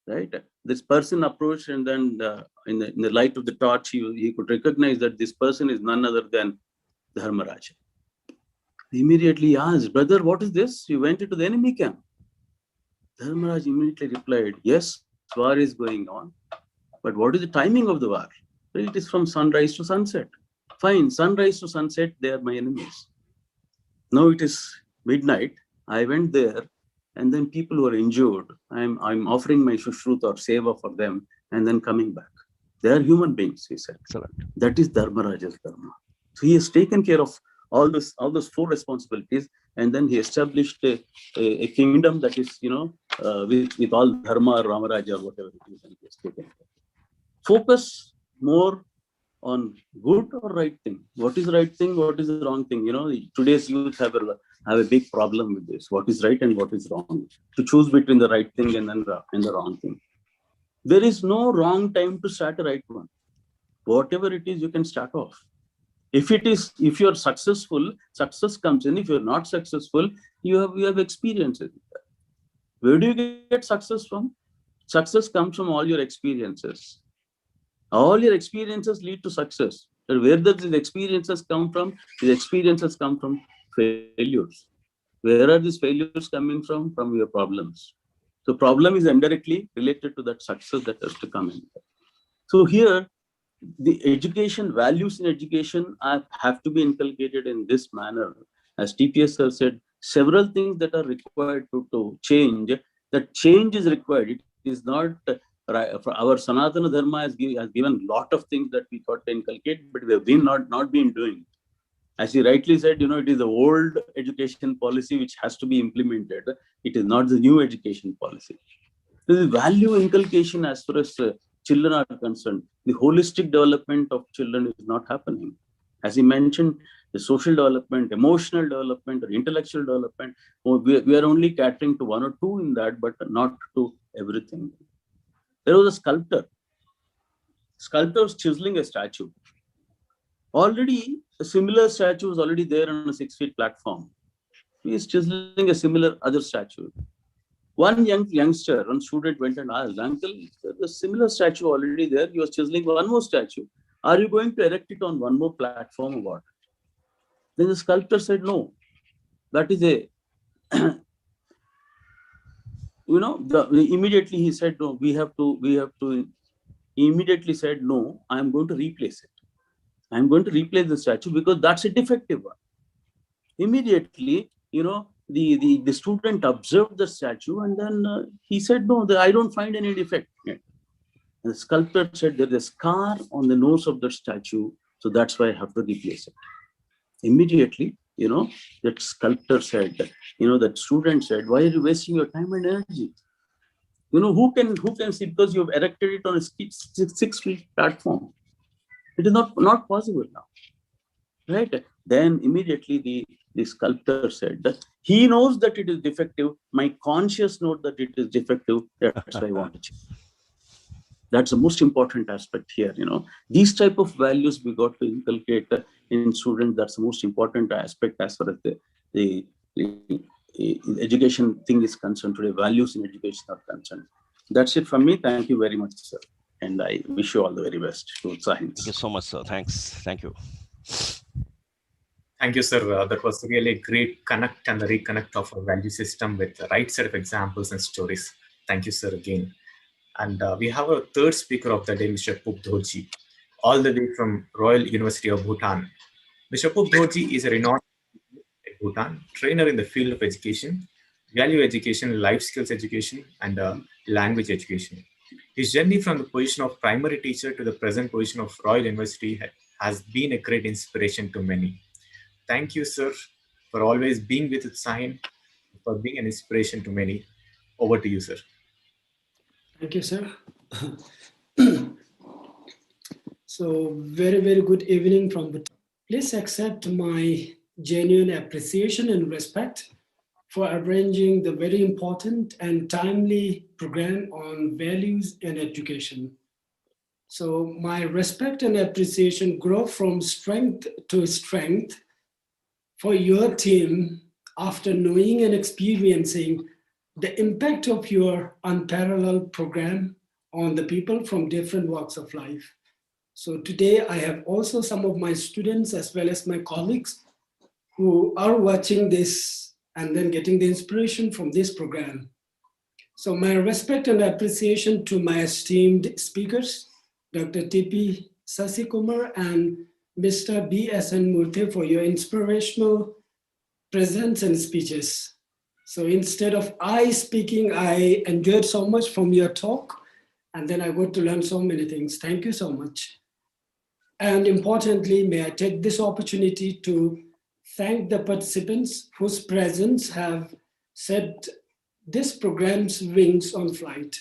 Right? This person approached, and then in the light of the torch, he could recognize that this person is none other than Dharmaraja. Immediately he asked, brother, what is this? You went into the enemy camp. Dharmaraj immediately replied, yes, war is going on. But what is the timing of the war? Well, it is from sunrise to sunset. Fine, sunrise to sunset, they are my enemies. Now it is midnight. I went there, and then people who are injured, I'm offering my Shushrut or Seva for them, and then coming back. They are human beings, he said. Excellent. That is Dharmaraja's Dharma. So he has taken care of all those four responsibilities, and then he established a kingdom that is, with all Dharma or Ramaraja or whatever it is, and he has taken care. Focus more on good or right thing. What is the right thing? What is the wrong thing? Today's youth have a big problem with this. What is right and what is wrong? To choose between the right thing and then the wrong thing. There is no wrong time to start a right one. Whatever it is, you can start off. If you're successful, success comes in. If you're not successful, you have experiences. Where do you get success from? Success comes from all your experiences. All your experiences lead to success. But where does these experiences come from? These experiences come from failures. Where are these failures coming from? From your problems. So problem is indirectly related to that success that has to come in. So here, the education, values in education have to be inculcated in this manner. As TPS sir said, several things that are required to change. That change is required. It is not for our Sanatana Dharma has given a lot of things that we got to inculcate, but we have been not been doing. As he rightly said, it is the old education policy which has to be implemented. It is not the new education policy. There is value inculcation as far as children are concerned. The holistic development of children is not happening. As he mentioned, the social development, emotional development, or intellectual development, we are only catering to one or two in that, but not to everything. There was a sculptor. Sculptor was chiseling a statue. Already, a similar statue was already there on a 6-feet platform. He is chiseling a similar other statue. One youngster, one student went and asked, uncle, the similar statue already there. He was chiseling one more statue. Are you going to erect it on one more platform or what? Then the sculptor said, no. That is immediately he said, no, we have to, he immediately said, no, I am going to replace it. I am going to replace the statue because that's a defective one. Immediately, the student observed the statue, and then he said, no, I don't find any defect. And the sculptor said, there is a scar on the nose of the statue, so that's why I have to replace it. Immediately, that sculptor said, that student said, why are you wasting your time and energy? Who can see, because you have erected it on a 6-feet platform. It is not possible now, right? Then immediately the sculptor said that he knows that it is defective. My conscience knows that it is defective. That's why I want to change. That's the most important aspect here. These type of values we got to inculcate in students. That's the most important aspect as far as the education thing is concerned today. Values in education are concerned. That's it from me. Thank you very much, sir. And I wish you all the very best to Utsahin. Thank you so much, sir. Thanks. Thank you. Thank you, sir. That was really a great connect and the reconnect of our value system with the right set of examples and stories. Thank you, sir, again. And we have our third speaker of the day, Mr. Phub Dorji, all the way from Royal University of Bhutan. Mr. Phub Dorji is a renowned Bhutan trainer in the field of education, value education, life skills education, and language education. His journey from the position of primary teacher to the present position of Royal University has been a great inspiration to many. Thank you, sir, for always being with Utsahin, for being an inspiration to many. Over to you, sir. Thank you, sir. So very, very good evening from Bhutan. Please accept my genuine appreciation and respect for arranging the very important and timely program on values in education. So my respect and appreciation grow from strength to strength for your team after knowing and experiencing the impact of your unparalleled program on the people from different walks of life. So today I have also some of my students as well as my colleagues who are watching this and then getting the inspiration from this program. So my respect and appreciation to my esteemed speakers, Dr. T.P. Sasikumar and Mr. B.S.N. Murthy for your inspirational presence and speeches. So instead of I speaking, I enjoyed so much from your talk, and then I got to learn so many things. Thank you so much. And importantly, may I take this opportunity to thank the participants whose presence have set this program's wings on flight.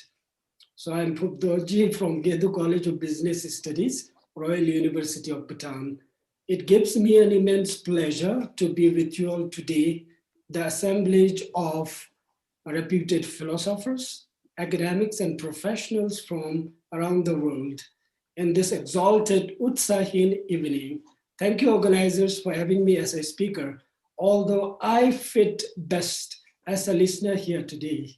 So I'm Phub Dorji from Gedu College of Business Studies, Royal University of Bhutan. It gives me an immense pleasure to be with you all today, the assemblage of reputed philosophers, academics, and professionals from around the world in this exalted Utsahin evening. Thank you, organizers, for having me as a speaker, although I fit best as a listener here today.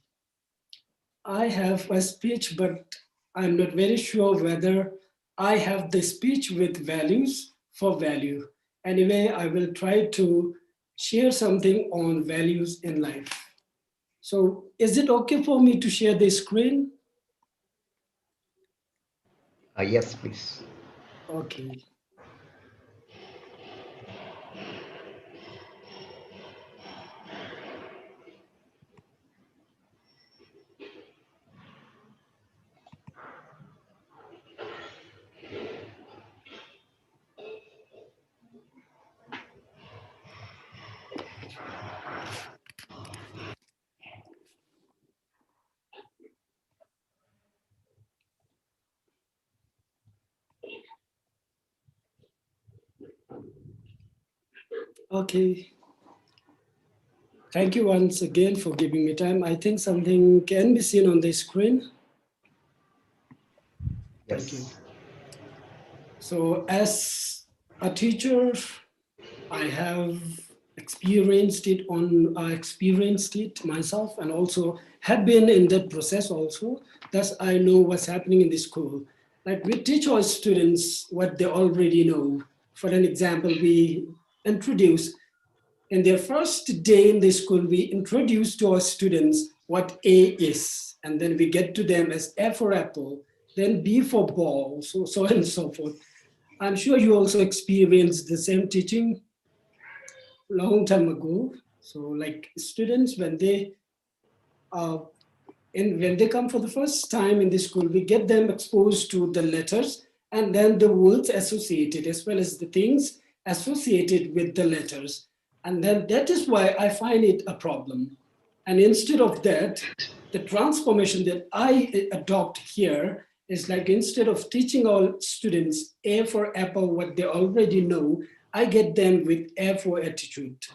I have a speech, but I'm not very sure whether I have the speech with values for value. Anyway, I will try to share something on values in life. So is it okay for me to share the screen? Yes, please. Okay. Okay. Thank you once again for giving me time. I think something can be seen on the screen. Thank you. Yes. So as a teacher, I have experienced it myself and also have been in that process also. Thus I know what's happening in the school. Like we teach our students what they already know. For an example, we introduce in their first day in the school, we introduce to our students what A is, and then we get to them as A for apple, then B for ball, so on and so forth. I'm sure you also experienced the same teaching long time ago. So like students, when they come for the first time in the school, we get them exposed to the letters and then the words associated as well as the things associated with the letters. And then that is why I find it a problem. And instead of that, the transformation that I adopt here is like instead of teaching all students A for apple, what they already know, I get them with A for attitude.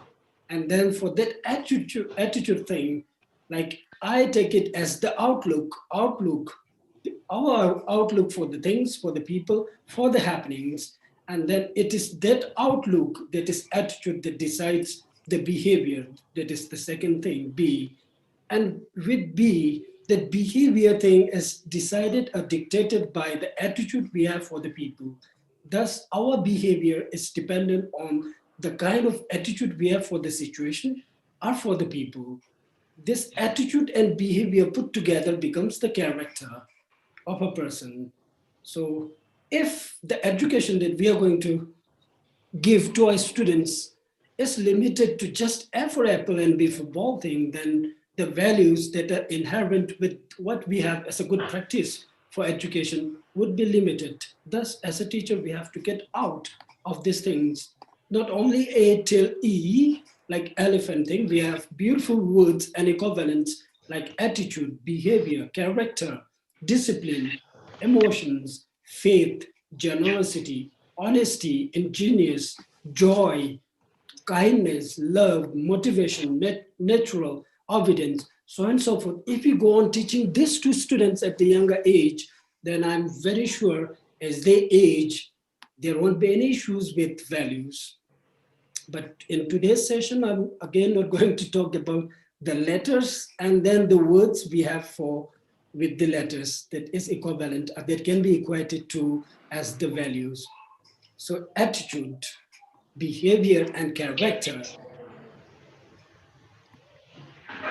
And then for that attitude thing, like I take it as the outlook, our outlook for the things, for the people, for the happenings. And then it is that outlook, that is attitude that decides the behavior. That is the second thing, B. And with B, that behavior thing is decided or dictated by the attitude we have for the people. Thus, our behavior is dependent on the kind of attitude we have for the situation or for the people. This attitude and behavior put together becomes the character of a person. So if the education that we are going to give to our students is limited to just A for apple and B for ball thing, then the values that are inherent with what we have as a good practice for education would be limited. Thus, as a teacher, we have to get out of these things. Not only A till E, like elephant thing, we have beautiful words and equivalents like attitude, behavior, character, discipline, emotions, faith, generosity, honesty, ingenious, joy, kindness, love, motivation, natural, evidence, so on and so forth. If you go on teaching this to students at the younger age, then I'm very sure as they age, there won't be any issues with values. But in today's session, I'm again not going to talk about the letters and then the words we have for with the letters that is equivalent, that can be equated to as the values. So attitude, behavior, and character.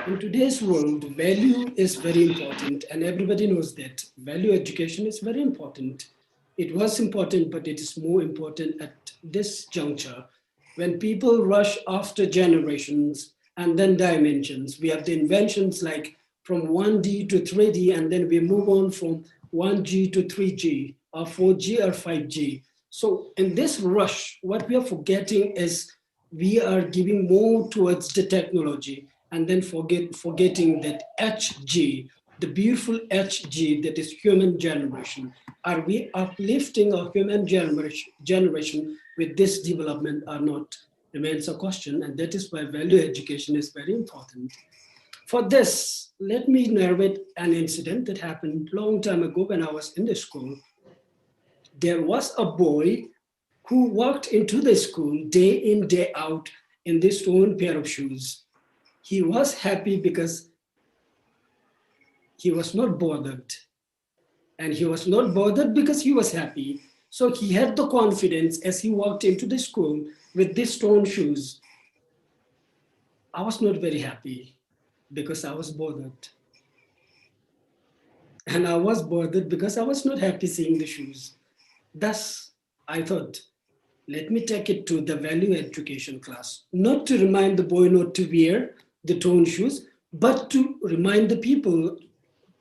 In today's world, value is very important, and everybody knows that. Value education is very important. It was important, but it is more important at this juncture. When people rush after generations and then dimensions, we have the inventions like from 1D to 3D, and then we move on from 1G to 3G, or 4G or 5G. So in this rush, what we are forgetting is we are giving more towards the technology, and then forgetting that HG, the beautiful HG that is human generation. Are we uplifting our human generation with this development or not? Remains a question, and that is why value education is very important. For this, let me narrate an incident that happened a long time ago when I was in the school. There was a boy who walked into the school day in, day out in this own pair of shoes. He was happy because he was not bothered. And he was not bothered because he was happy. So he had the confidence as he walked into the school with these stone shoes. I was not very happy because I was bothered. And I was bothered because I was not happy seeing the shoes. Thus, I thought, let me take it to the value education class, not to remind the boy not to wear the torn shoes, but to remind the people,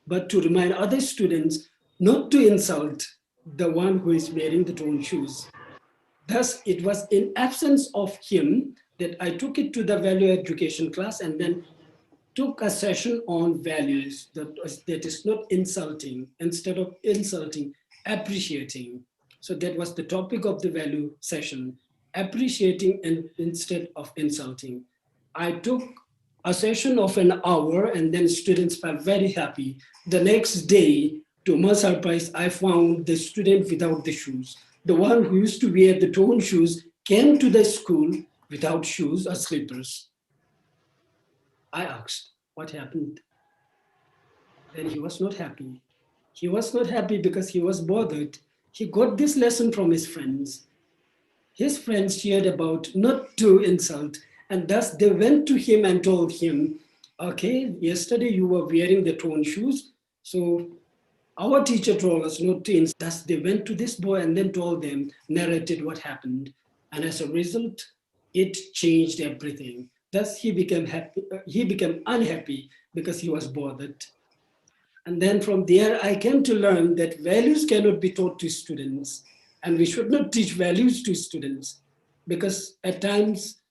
but to remind other students not to insult the one who is wearing the torn shoes. Thus, it was in absence of him that I took it to the value education class and then took a session on values that is not insulting, instead of insulting, appreciating. So that was the topic of the value session, appreciating and instead of insulting. I took a session of an hour and then students were very happy. The next day, to my surprise, I found the student without the shoes. The one who used to wear the torn shoes came to the school without shoes or slippers. I asked, what happened? Then he was not happy. He was not happy because he was bothered. He got this lesson from his friends. His friends shared about not to insult, and thus they went to him and told him, okay, yesterday you were wearing the torn shoes, so our teacher told us not to insult. Thus they went to this boy and then told them, narrated what happened. And as a result, it changed everything. Thus he became happy. He became unhappy because he was bothered. And then from there, I came to learn that values cannot be taught to students, and we should not teach values to students, because at times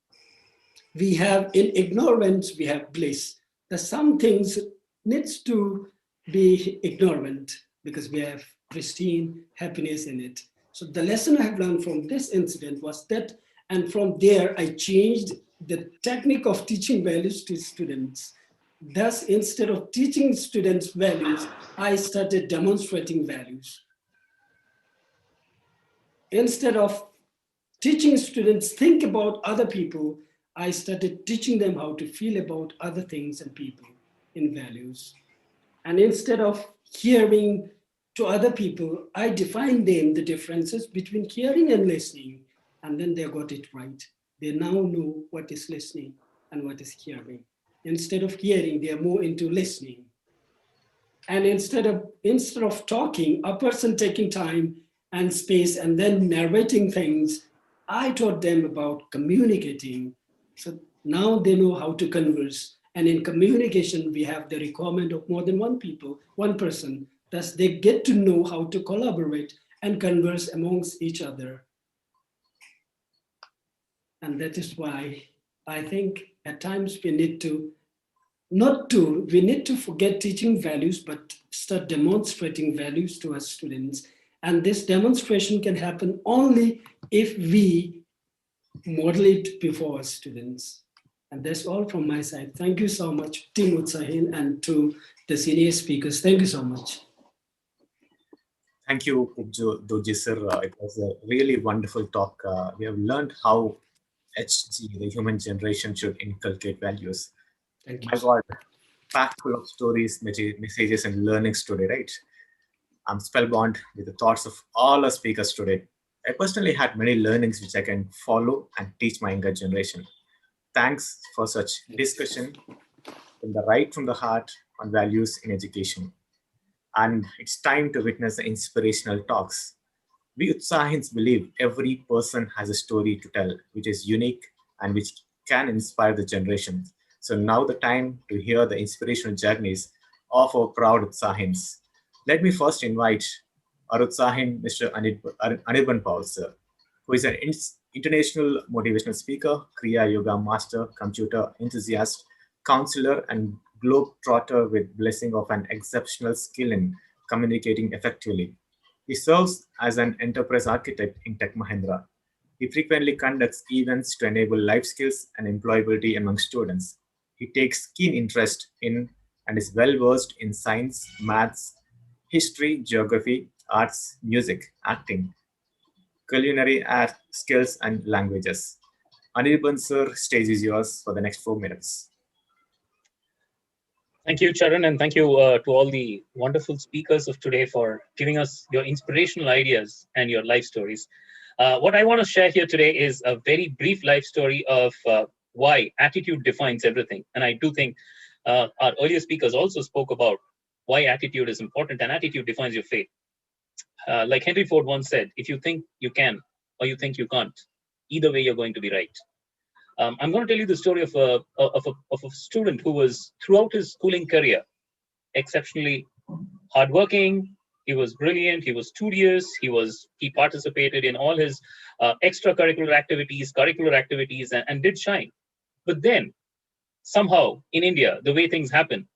we have, in ignorance, we have bliss. That some things needs to be ignorant because we have pristine happiness in it. So the lesson I have learned from this incident was that, and from there I changed the technique of teaching values to students. Thus, instead of teaching students values, I started demonstrating values. Instead of teaching students think about other people, I started teaching them how to feel about other things and people in values. And instead of hearing to other people, I defined them the differences between hearing and listening, and then they got it right. They now know what is listening and what is hearing. Instead of hearing, they are more into listening. And instead of talking, a person taking time and space and then narrating things, I taught them about communicating. So now they know how to converse. And in communication, we have the requirement of more than one person. Thus, they get to know how to collaborate and converse amongst each other. And that is why I think at times we need to we need to forget teaching values, but start demonstrating values to our students. And this demonstration can happen only if we model it before our students. And that's all from my side. Thank you so much, Team Utsahin, and to the senior speakers. Thank you so much. Thank you, Dorji sir. It was a really wonderful talk. We have learned how HG, the human generation, should inculcate values. Thank you. My God, packed full of stories, messages, and learnings today, right? I'm spellbound with the thoughts of all our speakers today. I personally had many learnings which I can follow and teach my younger generation. Thanks for such discussion from the heart on values in education. And it's time to witness the inspirational talks. We Utsahins believe every person has a story to tell, which is unique and which can inspire the generation. So now the time to hear the inspirational journeys of our proud Utsahins. Let me first invite our Utsahin, Mr. Anirban Paul, sir, who is an international motivational speaker, Kriya Yoga master, computer enthusiast, counselor, and globetrotter with blessing of an exceptional skill in communicating effectively. He serves as an enterprise architect in Tech Mahindra. He frequently conducts events to enable life skills and employability among students. He takes keen interest in and is well versed in science, maths, history, geography, arts, music, acting, culinary art skills, and languages. Anirban sir, stage is yours for the next 4 minutes. Thank you, Charan, and thank you to all the wonderful speakers of today for giving us your inspirational ideas and your life stories. What I want to share here today is a very brief life story of why attitude defines everything. And I do think our earlier speakers also spoke about why attitude is important, and attitude defines your fate. Like Henry Ford once said, if you think you can or you think you can't, either way you're going to be right. I'm going to tell you the story of a student who was, throughout his schooling career, exceptionally hardworking. He was brilliant. He was studious. He participated in all his extracurricular activities, curricular activities, and did shine. But then, somehow, in India, the way things happen,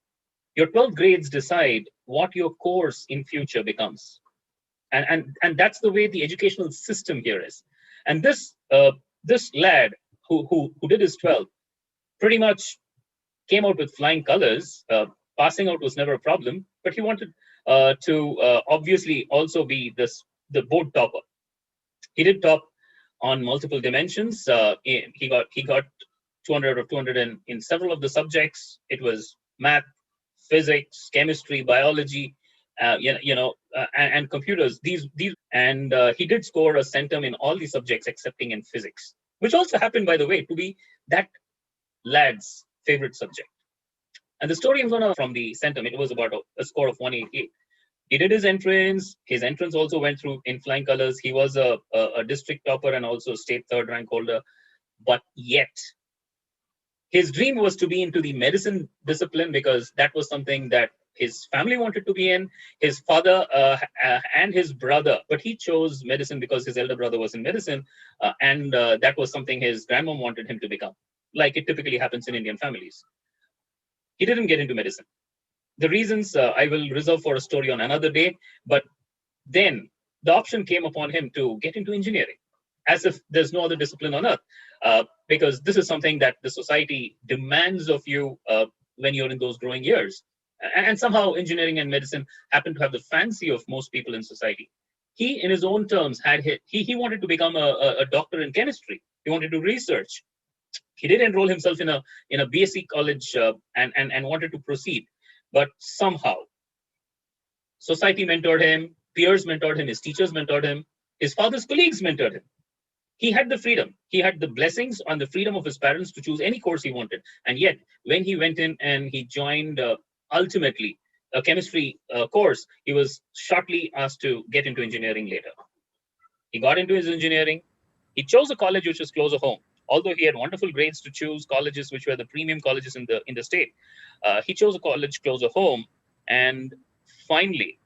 your 12th grades decide what your course in future becomes, and that's the way the educational system here is. And this lad who did his 12th pretty much came out with flying colors. Passing out was never a problem, but he wanted to obviously also be the board topper. He did top on multiple dimensions. He got 200 or 200 in several of the subjects. It was math, physics, chemistry, biology, and computers. And he did score a centum in all the subjects excepting in physics, which also happened, by the way, to be that lad's favorite subject. And the story I'm going to from the centum, it was about a score of 188. He did his entrance. His entrance also went through in flying colors. He was a district topper and also state third rank holder. But yet, his dream was to be into the medicine discipline because that was something that his family wanted to be in, his father and his brother. But he chose medicine because his elder brother was in medicine. And that was something his grandmom wanted him to become, like it typically happens in Indian families. He didn't get into medicine. The reasons I will reserve for a story on another day, but then the option came upon him to get into engineering, as if there's no other discipline on earth, because this is something that the society demands of you when you're in those growing years. And somehow engineering and medicine happen to have the fancy of most people in society. He, in his own terms, he wanted to become a doctor in chemistry. He wanted to research. He did enroll himself in a BSc college and wanted to proceed. But somehow, society mentored him, peers mentored him, his teachers mentored him, his father's colleagues mentored him. He had the freedom. He had the blessings and the freedom of his parents to choose any course he wanted. And yet, when he went in and he joined, ultimately, a chemistry course, he was shortly asked to get into engineering later. He got into his engineering. He chose a college which was closer home. Although he had wonderful grades to choose colleges which were the premium colleges in the state, he chose a college closer home, and finally,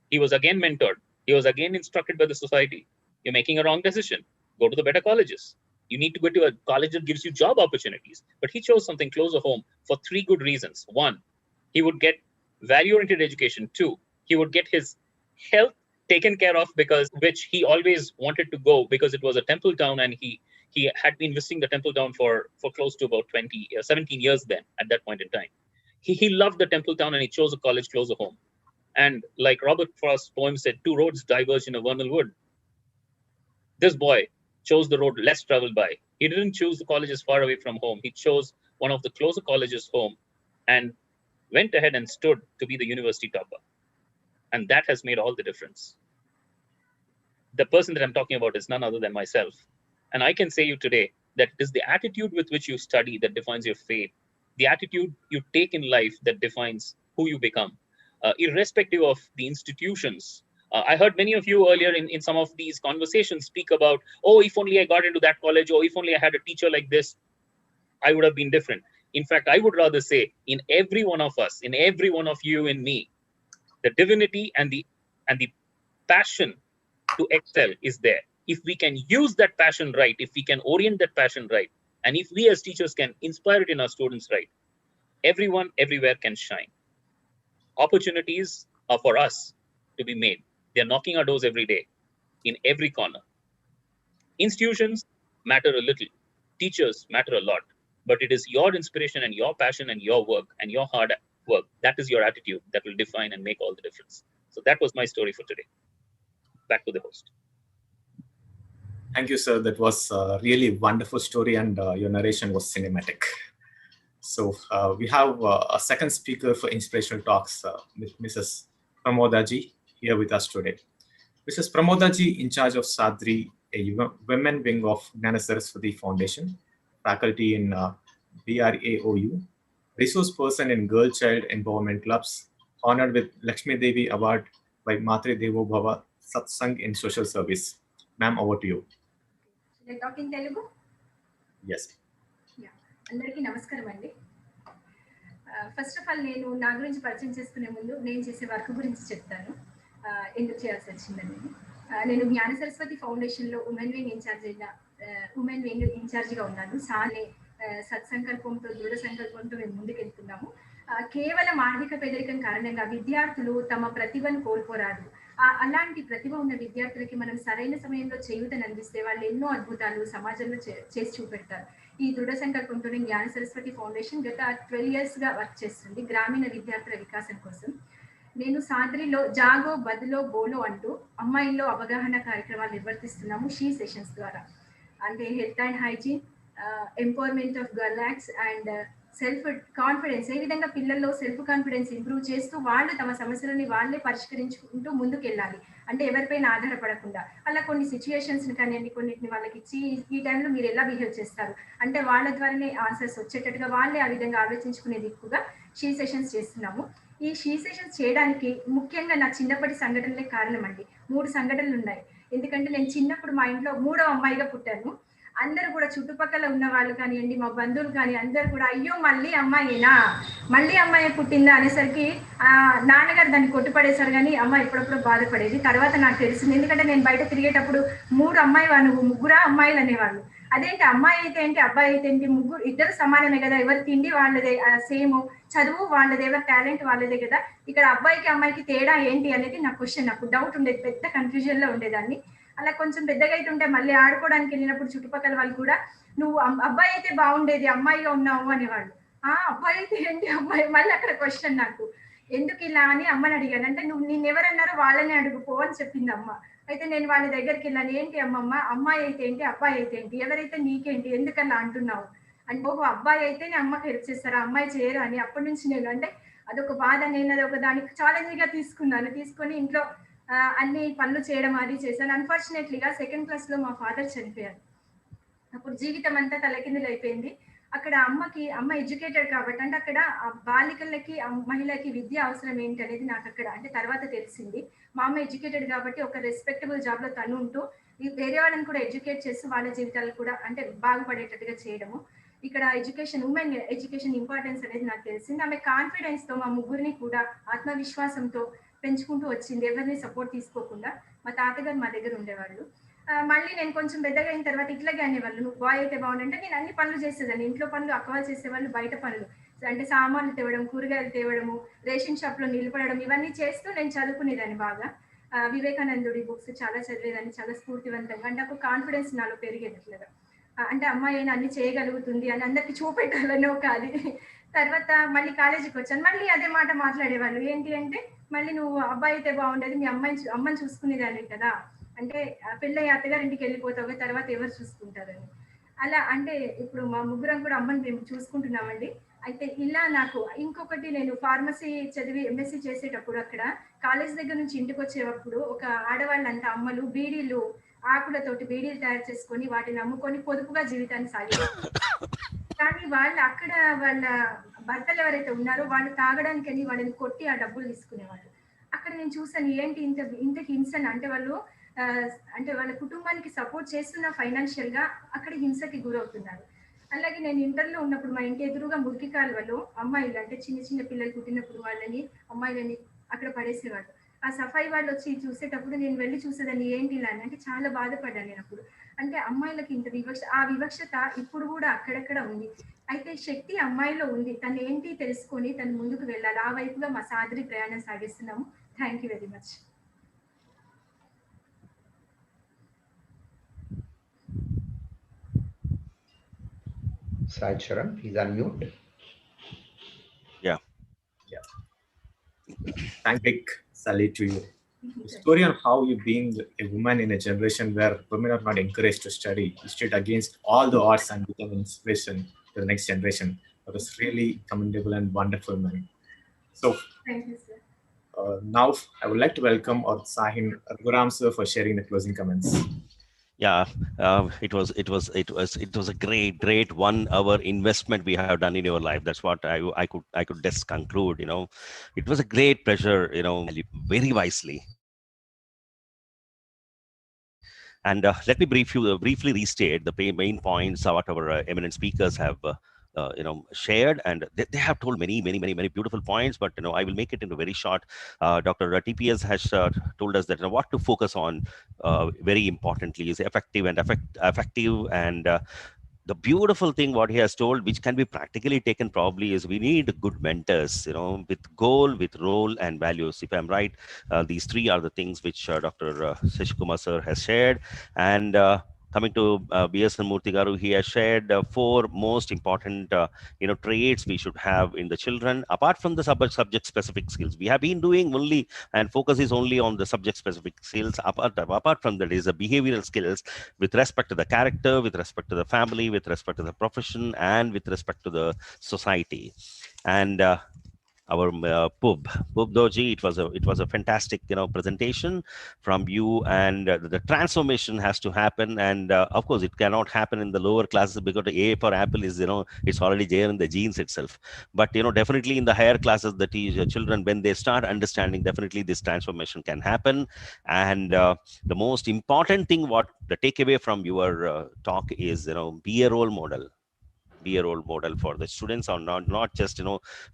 he was again mentored. He was again instructed by the society. You're making a wrong decision. Go to the better colleges. You need to go to a college that gives you job opportunities. But he chose something closer home for 3 good reasons. 1, he would get value-oriented education. 2, he would get his health taken care of, because which he always wanted to go, because it was a temple town, and he had been visiting the temple town for close to about 17 years then at that point in time. He loved the temple town, and he chose a college closer home. And like Robert Frost's poem said, 2 roads diverge in a vernal wood. This boy chose the road less traveled by. He didn't choose the colleges far away from home. He chose one of the closer colleges home and went ahead and stood to be the university topper. And that has made all the difference. The person that I'm talking about is none other than myself. And I can say you today that it is the attitude with which you study that defines your fate, the attitude you take in life that defines who you become, irrespective of the institutions. I heard many of you earlier in some of these conversations speak about, oh, if only I got into that college, or if only I had a teacher like this, I would have been different. In fact, I would rather say in every one of us, in every one of you and me, the divinity and the passion to excel is there. If we can use that passion right, if we can orient that passion right, and if we as teachers can inspire it in our students right, everyone, everywhere can shine. Opportunities are for us to be made. They're knocking our doors every day, in every corner. Institutions matter a little. Teachers matter a lot. But it is your inspiration and your passion and your work and your hard work. That is your attitude that will define and make all the difference. So that was my story for today. Back to the host. Thank you, sir. That was a really wonderful story, and your narration was cinematic. So we have a second speaker for inspirational talks, Mrs. Pramodaji, here with us today. Mrs. Pramodaji, in charge of Sadri, a women wing of Gnana Saraswati Foundation, faculty in BRAOU, resource person in Girl Child Empowerment Clubs, honored with Lakshmi Devi Award by Matre Devo Bhava Satsang in Social Service. Ma'am, over to you. Should I talk in Telugu? Yes. Yeah. అందరికీ నమస్కారం అండి. First of all నేను నా గురించి పరిచయం చేసుకునే ముందు నేను చేసే వర్క్ గురించి చెప్తాను, ఎందుకు చేయాల్సి వచ్చిందని. నేను జ్ఞాన సరస్వతి ఫౌండేషన్లో ఉమెన్ వింగ్ ఇన్ఛార్జిగా ఉన్నాను. సానే సత్సంకల్పంతో, దృఢ సంకల్పంతో మేము ముందుకెళ్తున్నాము. కేవలం ఆర్థిక పేదరికం కారణంగా విద్యార్థులు తమ ప్రతిభను కోల్పోరాదు. అలాంటి ప్రతిభ ఉన్న విద్యార్థులకి మనం సరైన సమయంలో చేయూతను అందిస్తే వాళ్ళు ఎన్నో అద్భుతాలు సమాజంలో చేసి చూపెడతారు. ఈ దృఢ సంకల్పంతోనే జ్ఞాన సరస్వతి ఫౌండేషన్ గత 12 yearsగా వర్క్ చేస్తుంది గ్రామీణ విద్యార్థుల వికాసం కోసం. నేను సాద్రిలో జాగో బదులో బోలో అంటూ అమ్మాయిల్లో అవగాహన కార్యక్రమాలు నిర్వర్తిస్తున్నాము షీ సెషన్స్ ద్వారా. అంటే health and hygiene, empowerment of girl acts and self confidence, ఏ విధంగా పిల్లల్లో సెల్ఫ్ కాన్ఫిడెన్స్ ఇంప్రూవ్ చేస్తూ వాళ్ళు తమ సమస్యలని వాళ్ళే పరిష్కరించుకుంటూ ముందుకు వెళ్ళాలి, అంటే ఎవరిపైన ఆధారపడకుండా. అలా కొన్ని సిచ్యుయేషన్స్ని కానివ్వండి, కొన్నిటిని వాళ్ళకి ఇచ్చి ఈ టైంలో మీరు ఎలా బిహేవ్ చేస్తారు అంటే వాళ్ళ ద్వారానే ఆన్సర్స్ వచ్చేటట్టుగా వాళ్ళే ఆ విధంగా ఆలోచించుకునే దిక్కుగా షీ సెషన్స్ చేస్తున్నాము. ఈ షీ సెషన్స్ చేయడానికి ముఖ్యంగా నా చిన్నప్పటి సంఘటనలే కారణం అండి. 3 సంఘటనలు ఉన్నాయి. ఎందుకంటే నేను చిన్నప్పుడు మా ఇంట్లో 3వ అమ్మాయిగా పుట్టాను. అందరూ కూడా చుట్టుపక్కల ఉన్న వాళ్ళు కానివ్వండి, మా బంధువులు కానీ అందరూ కూడా అయ్యో మళ్ళీ అమ్మాయినా, మళ్ళీ అమ్మాయి పుట్టిందా అనేసరికి నాన్నగారు దాన్ని కొట్టుపడేశారు. కానీ అమ్మ ఎప్పుడప్పుడు బాధపడేది. తర్వాత నాకు తెలిసింది, ఎందుకంటే నేను బయట తిరిగేటప్పుడు 3 అమ్మాయి నువ్వు 3 అమ్మాయిలు అనేవాళ్ళు. అదేంటి అమ్మాయి అయితే ఏంటి అబ్బాయి అయితే ఏంటి, ఇద్దరు సమానమే కదా, ఎవరి తిండి వాళ్ళదే, సేమ్ చదువు వాళ్ళదే, ఎవరి టాలెంట్ వాళ్ళదే కదా, ఇక్కడ అబ్బాయికి అమ్మాయికి తేడా ఏంటి అనేది నా క్వశ్చన్. నాకు డౌట్ ఉండేది, పెద్ద కన్ఫ్యూజన్లో ఉండేదాన్ని. అలా కొంచెం పెద్దగా అయితే ఉంటే మళ్ళీ ఆడుకోవడానికి వెళ్ళినప్పుడు చుట్టుపక్కల వాళ్ళు కూడా నువ్వు అబ్బాయి అయితే బాగుండేది అమ్మాయిగా ఉన్నావు అనేవాళ్ళు. అబ్బాయి అయితే ఏంటి అబ్బాయి, మళ్ళీ అక్కడ క్వశ్చన్ నాకు ఎందుకు ఇలా అని అమ్మని అడిగాను. అంటే నువ్వు నిన్నెవరన్నారో వాళ్ళని అడుగుపో అని చెప్పింది అమ్మ. అయితే నేను వాళ్ళ దగ్గరికి వెళ్ళాను. ఏంటి అమ్మమ్మ, అమ్మాయి అయితే ఏంటి అబ్బాయి అయితే ఏంటి, ఎవరైతే నీకేంటి, ఎందుకన్నా అంటున్నావు అంటే, ఓహో అబ్బాయి అయితేనే అమ్మకి హెల్ప్ చేస్తారా, అమ్మాయి చేయరు అని. అప్పటి నుంచి నేను అంటే అదొక బాధ, నేను అదొక దానికి ఛాలెంజ్గా తీసుకొని ఇంట్లో అన్ని పనులు చేయడం అది చేశాను. అన్ఫార్చునేట్లీగా 2nd క్లాస్లో మా ఫాదర్ చనిపోయారు. అప్పుడు జీవితం అంతా తలకిందులు అయిపోయింది. అక్కడ అమ్మ ఎడ్యుకేటెడ్ కాబట్టి, అంటే అక్కడ బాలికలకి మహిళకి విద్య అవసరం ఏంటి అనేది నాకు అక్కడ అంటే తర్వాత తెలిసింది. మా అమ్మ ఎడ్యుకేటెడ్ కాబట్టి ఒక రెస్పెక్టబుల్ జాబ్లో తను ఉంటూ వేరే వాళ్ళని కూడా ఎడ్యుకేట్ చేస్తూ వాళ్ళ జీవితాలు కూడా అంటే బాగుపడేటట్టుగా చేయడము. ఇక్కడ ఉమెన్ ఎడ్యుకేషన్ ఇంపార్టెన్స్ అనేది నాకు తెలిసింది. ఆమె కాన్ఫిడెన్స్తో మా ముగ్గురిని కూడా ఆత్మవిశ్వాసంతో పెంచుకుంటూ వచ్చింది, ఎవరిని సపోర్ట్ తీసుకోకుండా. మా తాతగారు మా దగ్గర ఉండేవాళ్ళు. మళ్ళీ నేను కొంచెం పెద్దగా అయిన తర్వాత ఇట్లాగే అనేవాళ్ళు, నువ్వు బాయ్ అయితే బాగుండంటే నేను అన్ని పనులు చేసేదాన్ని. ఇంట్లో పనులు అక్క వాళ్ళు చేసేవాళ్ళు, బయట పనులు అంటే సామాన్లు తేవడం, కూరగాయలు తేవడము, రేషన్ షాప్లో నిలబడడం, ఇవన్నీ చేస్తూ నేను చదువుకునేదాన్ని బాగా. వివేకానందుడి బుక్స్ చాలా చదివేదాన్ని, చాలా స్ఫూర్తివంతంగా. అంటే ఒక కాన్ఫిడెన్స్ నాలో పెరిగేది అట్లాగా. అంటే అమ్మాయి అయినా అన్ని చేయగలుగుతుంది అని అందరికి చూపెట్టాలని ఒక అది. తర్వాత మళ్ళీ కాలేజీకి వచ్చాను, మళ్ళీ అదే మాట మాట్లాడేవాళ్ళు. ఏంటి అంటే, మళ్ళీ నువ్వు అబ్బాయి అయితే బాగుండేది, మీ అమ్మని చూసుకునేదాన్ని కదా, అంటే పెళ్ళయ్య అత్తగారింటికి వెళ్ళిపోతావు, తర్వాత ఎవరు చూసుకుంటారని. అలా అంటే ఇప్పుడు మా ముగ్గురం కూడా అమ్మని మేము చూసుకుంటున్నామండి. అయితే ఇలా నాకు ఇంకొకటి, నేను ఫార్మసీ చదివి ఎంఎస్సీ చేసేటప్పుడు అక్కడ కాలేజ్ దగ్గర నుంచి ఇంటికి వచ్చేటప్పుడు ఒక ఆడవాళ్ళంతా అమ్మలు బీడీలు, ఆకులతోటి బీడీలు తయారు చేసుకొని వాటిని అమ్ముకొని పొదుపుగా జీవితాన్ని సాగిస్తారు. కానీ వాళ్ళు అక్కడ వాళ్ళ భర్తలు ఎవరైతే ఉన్నారో వాళ్ళు తాగడానికని వాళ్ళని కొట్టి ఆ డబ్బులు తీసుకునేవాళ్ళు. అక్కడ నేను చూసాను, ఏంటి ఇంత ఇంత హింసను, అంటే వాళ్ళు అంటే వాళ్ళ కుటుంబానికి సపోర్ట్ చేస్తున్న ఫైనాన్షియల్ గా అక్కడ హింసకి గురవుతున్నారు. అలాగే నేను ఇంటర్లో ఉన్నప్పుడు మా ఇంటి ఎదురుగా మురికి కాలువలో అమ్మాయిలు, అంటే చిన్న చిన్న పిల్లలు పుట్టినప్పుడు వాళ్ళని అమ్మాయిలని అక్కడ పడేసేవాళ్ళు. ఆ సఫాయి వాళ్ళు వచ్చి చూసేటప్పుడు నేను వెళ్ళి చూసేదాన్ని, ఏంటి ఇలా అని. అంటే చాలా బాధపడ్డాను నేను అప్పుడు. అంటే అమ్మాయిలకి ఇంత వివక్ష, ఆ వివక్షత ఇప్పుడు కూడా అక్కడక్కడ ఉంది. అయితే శక్తి అమ్మాయిలో ఉంది, తను ఏంటి తెలుసుకొని తను ముందుకు వెళ్ళాలి. ఆ వైపుగా మా సాదరి ప్రయాణం సాగిస్తున్నాము. Thank you very much. Sai Charan, please unmute. Yeah. Thank big salute to you. The story on how you being a woman in a generation where women are not encouraged to study, you stood against all the odds and become inspiration to the next generation. That was really commendable and wonderful, man. So, Thank you, sir. Now I would like to welcome Utsahin Raghuram sir for sharing the closing comments. Yeah, it was a great 1 hour investment we have done in your life. That's what I could just conclude. It was a great pleasure. Very wisely. And let me briefly restate the main points of what our eminent speakers have shared, and they have told many beautiful points, but I will make it into very short. Dr. TPS has told us that what to focus on very importantly is effective and the beautiful thing what he has told, which can be practically taken probably, is we need good mentors, with goal, with role and values. If I'm right, these 3 are the things which Dr. Sheshu Kumar sir has shared. And coming to B.S.N. Murthy garu, he has shared 4 most important traits we should have in the children, apart from the subject specific skills. We have been doing only, and focus is only on the subject specific skills. Apart from that is the behavioral skills with respect to the character, with respect to the family, with respect to the profession, and with respect to the society. And our Phub Dorji, it was a fantastic presentation from you, and the transformation has to happen, and of course it cannot happen in the lower classes because the A for apple is it's already there in the genes itself. But definitely in the higher classes, that is children, when they start understanding, definitely this transformation can happen. And the most important thing, what the takeaway from your talk is, be a role model. Be a role model for the students, or not just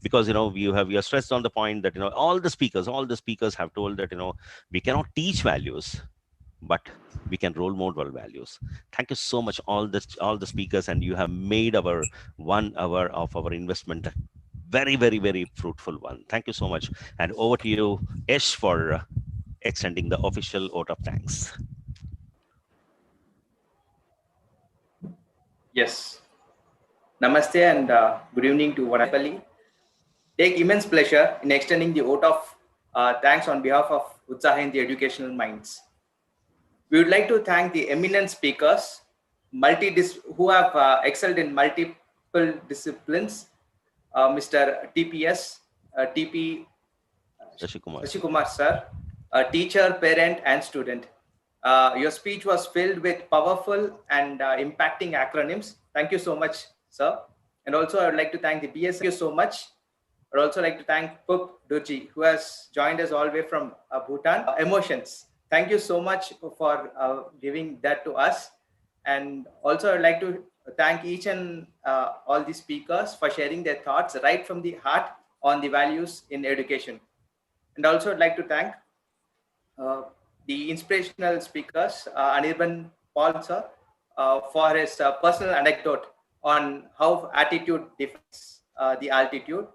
because you are stressed on the point that all the speakers have told that we cannot teach values, but we can role model values. Thank you so much, all the speakers, and you have made our 1 hour of our investment very fruitful one. Thank you so much, and over to you, Ish, for extending the official vote of thanks. Yes. Namaste and good evening to Vanapalli. Take immense pleasure in extending the vote of thanks on behalf of Utsahin, the educational minds. We would like to thank the eminent speakers, who have excelled in multiple disciplines. Mr. TPS, Sheshu Kumar sir, a teacher, parent, and student. Your speech was filled with powerful and impacting acronyms. Thank you so much, sir. And also, I would like to thank the BS. Thank you so much. I would also like to thank Phub Dorji, who has joined us all the way from Bhutan. Emotions. Thank you so much for giving that to us. And also, I would like to thank each and all the speakers for sharing their thoughts right from the heart on the values in education. And also, I'd like to thank the inspirational speakers, Anirban Paul sir, for his personal anecdote on how attitude defines the altitude,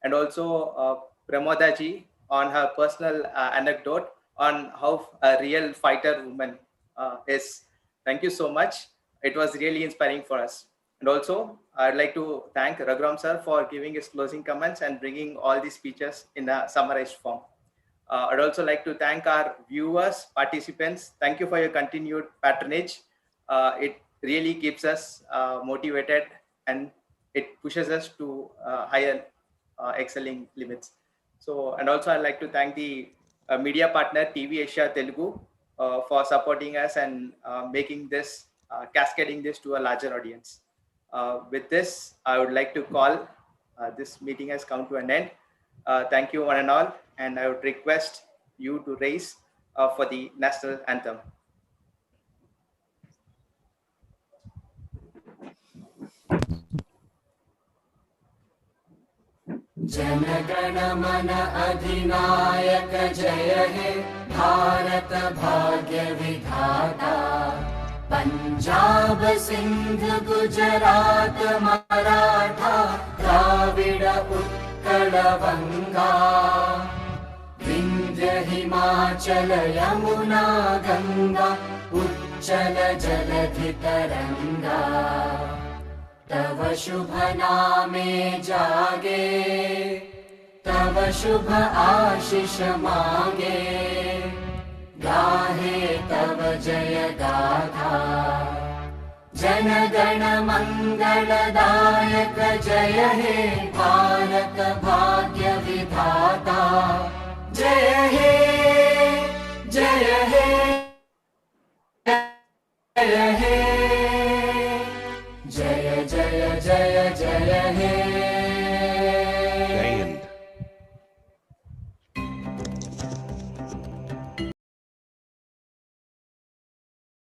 and also Pramoda ji on her personal anecdote on how a real fighter woman is. Thank you so much. It was really inspiring for us. And also, I'd like to thank Raghuram sir for giving his closing comments and bringing all these speeches in a summarized form. I'd also like to thank our viewers, participants. Thank you for your continued patronage. It really keeps us motivated, and it pushes us to higher excelling limits. So, and also I'd like to thank the media partner TVASIA for supporting us and making this, cascading this to a larger audience. With this, I would like to call this meeting has come to an end. Thank you one and all, and I would request you to raise for the national anthem. जनगण मन अधिनायक जय हे भारत भाग्य विधाता पंजाब सिंध गुजरात मराठा द्राविड़ उत्कल बंगा विंध्य हिमाचल यमुना गंगा उच्चल जलधि तरंगा तव शुभ नामे जागे तव शुभ आशीष मांगे गाहे तव जय गाथा जन गण मंगलदायक जय हे भारत भाग्य विधाता जय हे जय हे जय हे जय जय जय जय हे